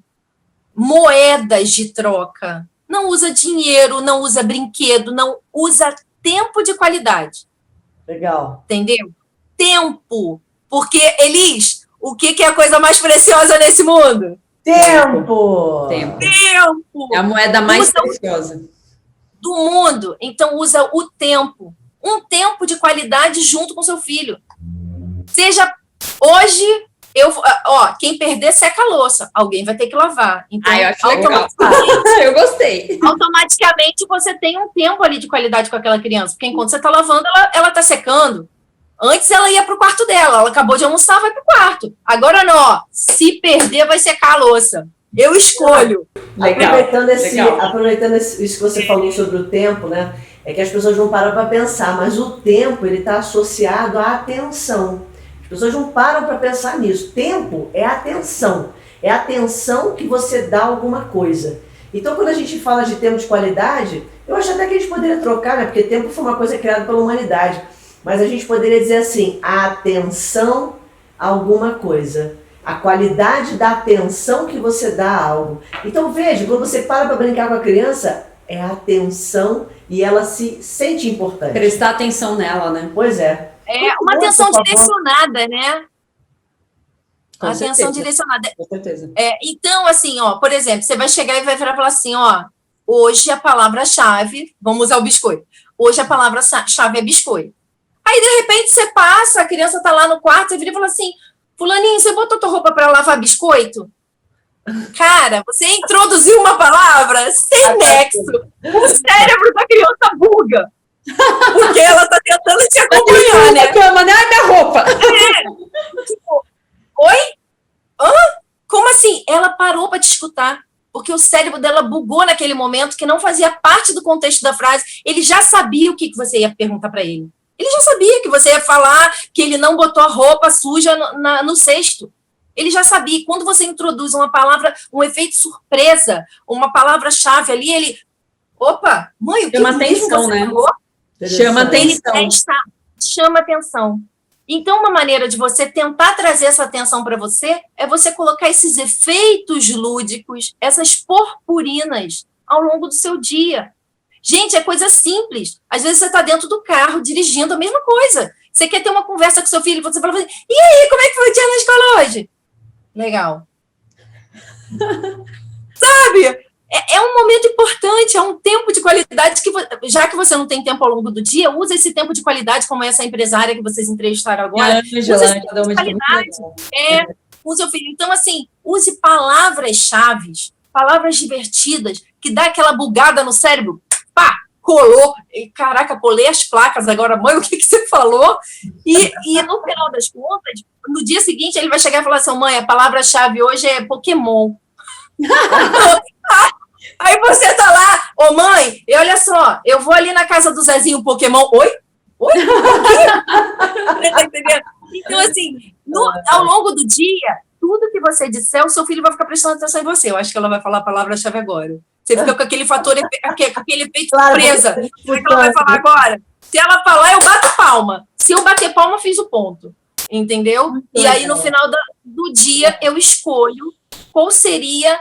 moedas de troca. Não usa dinheiro, não usa brinquedo, não usa tempo de qualidade. Legal. Entendeu? Tempo. Porque, Elis, o que é a coisa mais preciosa nesse mundo? Tempo! Tempo. Tempo! É a moeda mais preciosa do mundo. Então, usa o tempo. Um tempo de qualidade junto com seu filho. Seja hoje... quem perder seca a louça, alguém vai ter que lavar. Então, eu acho legal. Eu gostei. Automaticamente você tem um tempo ali de qualidade com aquela criança, porque enquanto você está lavando, ela está secando. Antes ela ia para o quarto dela, ela acabou de almoçar, vai para o quarto. Agora não, se perder, vai secar a louça. Eu escolho. Legal. Aproveitando isso que você falou sobre o tempo, né? É que as pessoas não param para pensar, mas o tempo ele está associado à atenção. As pessoas não param para pensar nisso. Tempo é atenção. É a atenção que você dá a alguma coisa. Então, quando a gente fala de tempo de qualidade, eu acho até que a gente poderia trocar, né? Porque tempo foi uma coisa criada pela humanidade. Mas a gente poderia dizer assim, a atenção a alguma coisa. A qualidade da atenção que você dá a algo. Então, veja, quando você para brincar com a criança, é a atenção e ela se sente importante. Prestar atenção nela, né? Pois é. É uma atenção direcionada, né? Com atenção certeza. direcionada. Com certeza. Então, assim, por exemplo, você vai chegar e vai virar e falar assim, hoje a palavra-chave, vamos usar o biscoito. Hoje a palavra-chave é biscoito. Aí, de repente, você passa, a criança tá lá no quarto, você vira e fala assim, fulaninho, você botou tua roupa para lavar biscoito? Cara, você introduziu uma palavra sem nexo. O cérebro da criança buga. Porque ela tá tentando te acompanhar, né? Cama, né? Ai, minha roupa. Tipo, oi? Hã? Como assim? Ela parou para te escutar. Porque o cérebro dela bugou naquele momento que não fazia parte do contexto da frase. Ele já sabia o que você ia perguntar para ele. Ele já sabia que você ia falar que ele não botou a roupa suja no cesto. Ele já sabia. E quando você introduz uma palavra, um efeito surpresa, uma palavra-chave ali, ele... Opa, mãe, o que Chama mesmo atenção, você né? falou? Chama Ele atenção. chama atenção. Então, uma maneira de você tentar trazer essa atenção para você é você colocar esses efeitos lúdicos, essas purpurinas ao longo do seu dia. Gente, é coisa simples. Às vezes você está dentro do carro, dirigindo a mesma coisa. Você quer ter uma conversa com seu filho, você fala assim, e aí, como é que foi o dia na escola hoje? Legal. Sabe? É um momento importante, é um tempo de qualidade que, já que você não tem tempo ao longo do dia, use esse tempo de qualidade, como essa empresária que vocês entrevistaram agora. Use esse tempo de qualidade com o seu filho. Então, assim, use palavras-chave, palavras divertidas, que dá aquela bugada no cérebro. Pá, colou. E, caraca, colei as placas agora. Mãe, o que você falou? E no final das contas, no dia seguinte, ele vai chegar e falar assim, mãe, a palavra-chave hoje é Pokémon. Aí você tá lá, ô mãe, e olha só, eu vou ali na casa do Zezinho Pokémon. Oi? Tá entendendo? Então, assim, ao longo do dia, tudo que você disser, o seu filho vai ficar prestando atenção em você. Eu acho que ela vai falar a palavra-chave agora. Você fica com aquele fator, aquele efeito surpresa. O que ela vai falar agora? Se ela falar, eu bato palma. Se eu bater palma, fiz o ponto. Entendeu? E aí, no final do dia, eu escolho qual seria...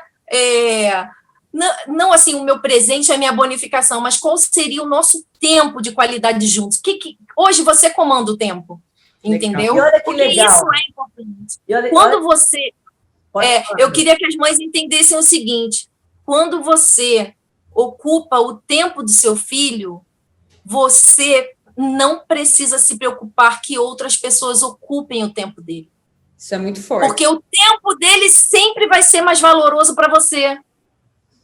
Não assim o meu presente, a minha bonificação, mas qual seria o nosso tempo de qualidade juntos? Hoje você comanda o tempo, entendeu? E olha que porque legal. Isso é importante. Quando você... eu queria que as mães entendessem o seguinte, quando você ocupa o tempo do seu filho, você não precisa se preocupar que outras pessoas ocupem o tempo dele. Isso é muito forte. Porque o tempo dele sempre vai ser mais valoroso para você.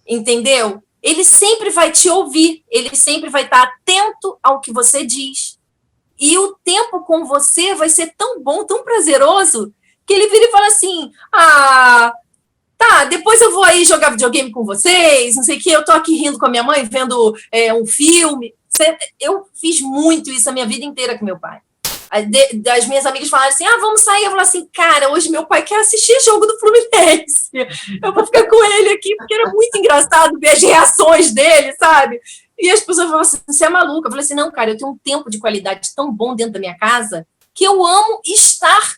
Entendeu? Ele sempre vai te ouvir, ele sempre vai estar atento ao que você diz. E o tempo com você vai ser tão bom, tão prazeroso, que ele vira e fala assim, tá, depois eu vou aí jogar videogame com vocês, não sei o quê, eu tô aqui rindo com a minha mãe, vendo um filme. Eu fiz muito isso a minha vida inteira com meu pai. Das minhas amigas falaram assim, vamos sair. Eu falei assim, cara, hoje meu pai quer assistir jogo do Fluminense. Eu vou ficar com ele aqui, porque era muito engraçado ver as reações dele, sabe? E as pessoas falavam assim, você é maluca. Eu falei assim, não, cara, eu tenho um tempo de qualidade tão bom dentro da minha casa, que eu amo estar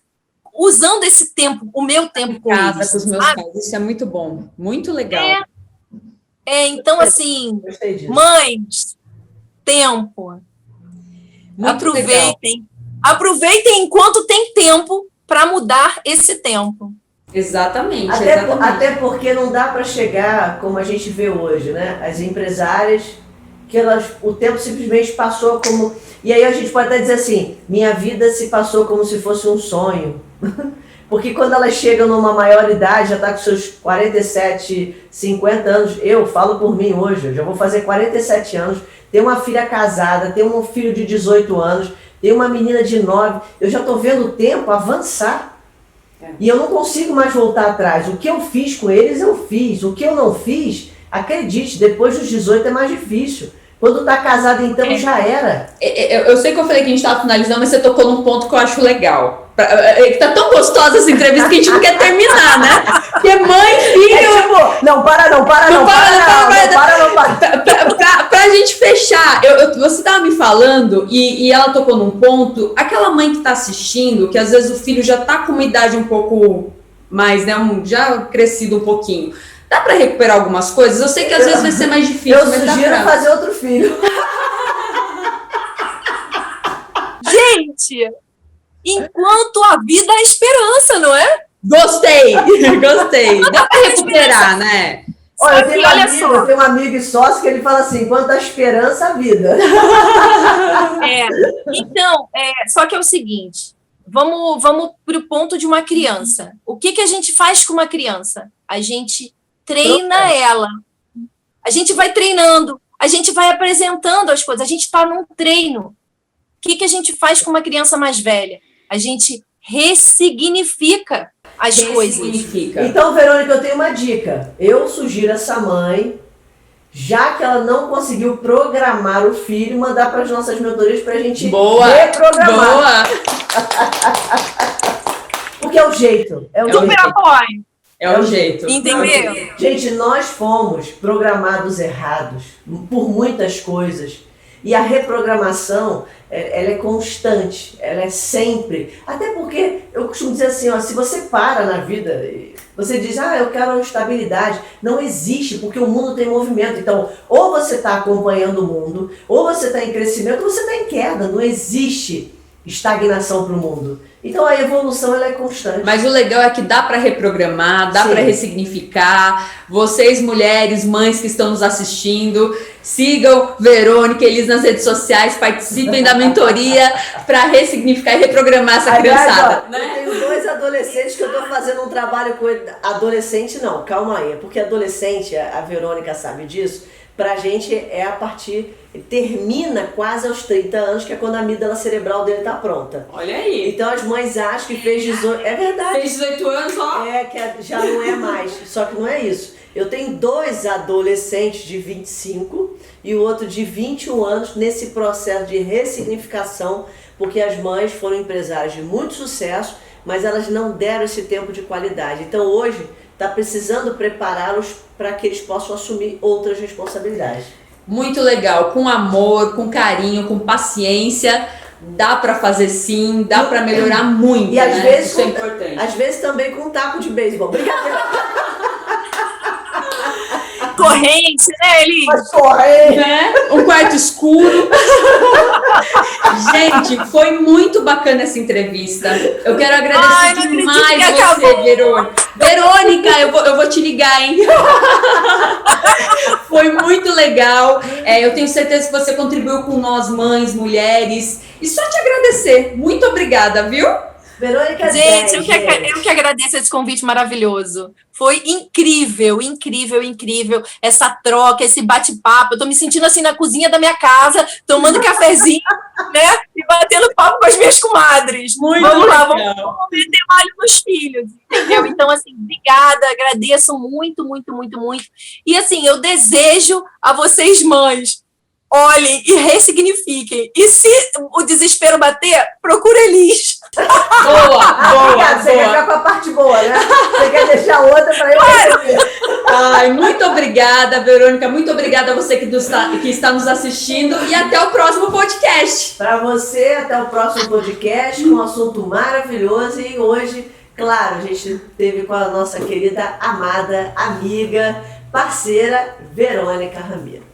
usando esse tempo, o meu tempo com eles. Com os meus pais, isso é muito bom, muito legal. Então, assim, mães, tempo. Muito aproveitem. Legal. Aproveitem enquanto tem tempo para mudar esse tempo. Exatamente. Até porque não dá para chegar como a gente vê hoje, né? As empresárias, que o tempo simplesmente passou como... E aí a gente pode até dizer assim, minha vida se passou como se fosse um sonho. Porque quando elas chegam numa maior idade, já está com seus 47, 50 anos, eu falo por mim hoje, eu já vou fazer 47 anos, tenho uma filha casada, tenho um filho de 18 anos, tenho uma menina de 9, eu já estou vendo o tempo avançar. E eu não consigo mais voltar atrás. O que eu fiz com eles, eu fiz. O que eu não fiz, acredite, depois dos 18 é mais difícil. Quando tá casado, então, já era. Eu sei que eu falei que a gente tava finalizando, mas você tocou num ponto que eu acho legal. Tá tão gostosa essa entrevista que a gente não quer terminar, né? Porque mãe, filho... Não, para. Pra gente fechar, você tava me falando, e ela tocou num ponto, aquela mãe que tá assistindo, que às vezes o filho já tá com uma idade um pouco mais, né, já crescido um pouquinho. Dá pra recuperar algumas coisas? Eu sei que às vezes vai ser mais difícil, mas sugiro fazer outro filho. Gente, enquanto a vida é esperança, não é? Gostei. Dá pra recuperar, né? Olha, eu tenho um amigo e sócio que ele fala assim, enquanto a esperança, a vida. Então, só que é o seguinte, vamos pro ponto de uma criança. O que a gente faz com uma criança? A gente treina ela. A gente vai treinando, a gente vai apresentando as coisas, a gente está num treino. O que a gente faz com uma criança mais velha? A gente ressignifica as coisas. Então, Verônica, eu tenho uma dica. Eu sugiro essa mãe, já que ela não conseguiu programar o filho, mandar para as nossas mentorias para a gente reprogramar. Boa! porque é o jeito. É o Super jeito. apoio. É o jeito. Entendeu? Gente, nós fomos programados errados por muitas coisas. E a reprogramação, ela é constante, ela é sempre. Até porque, eu costumo dizer assim, ó, se você para na vida, você diz, eu quero estabilidade. Não existe, porque o mundo tem movimento. Então, ou você está acompanhando o mundo, ou você está em crescimento, ou você está em queda. Não existe estagnação para o mundo. Então a evolução ela é constante. Mas o legal é que dá para reprogramar, dá para ressignificar. Vocês, mulheres, mães que estão nos assistindo, sigam Verônica e Elis nas redes sociais, participem da mentoria para ressignificar e reprogramar essa criançada. Ó, eu tenho 2 adolescentes que eu estou fazendo um trabalho com adolescente, não, calma aí, porque adolescente, a Verônica sabe disso, pra gente é a partir, termina quase aos 30 anos, que é quando a amígdala cerebral dele tá pronta. Olha aí. Então as mães acham que fez 18, é verdade. Fez 18 anos, ó. Que já não é mais, só que não é isso. Eu tenho 2 adolescentes de 25 e o outro de 21 anos nesse processo de ressignificação, porque as mães foram empresárias de muito sucesso, mas elas não deram esse tempo de qualidade. Então hoje está precisando prepará-los para que eles possam assumir outras responsabilidades. Muito legal, com amor, com carinho, com paciência, dá para fazer sim, dá para melhorar muito. E às vezes, isso é importante. Às vezes também com um taco de beisebol. Brincadeira. Corrente, né, Elis? Mas corrente. Né? Um quarto escuro. Gente, foi muito bacana essa entrevista. Eu quero agradecer demais você, Verônica. Verônica, eu vou te ligar, hein? Foi muito legal. Eu tenho certeza que você contribuiu com nós, mães, mulheres. E só te agradecer. Muito obrigada, viu? Verônica, gente, eu que agradeço esse convite maravilhoso. Foi incrível, incrível, incrível essa troca, esse bate-papo. Eu tô me sentindo assim na cozinha da minha casa, tomando cafezinho, né? E batendo papo com as minhas comadres. Muito vamos legal. lá, vamos meter malho nos filhos, entendeu? Então, assim, obrigada, agradeço muito, muito, muito, muito. E assim, eu desejo a vocês, mães, olhem e ressignifiquem. E se o desespero bater, procura Elis. Boa. Você quer ficar com a parte boa, né? Você quer deixar outra para eu receber. Ai, muito obrigada, Verônica. Muito obrigada a você que está nos assistindo. E até o próximo podcast. Para você, até o próximo podcast com um assunto maravilhoso. E hoje, claro, a gente teve com a nossa querida, amada, amiga, parceira, Verônica Ramiro.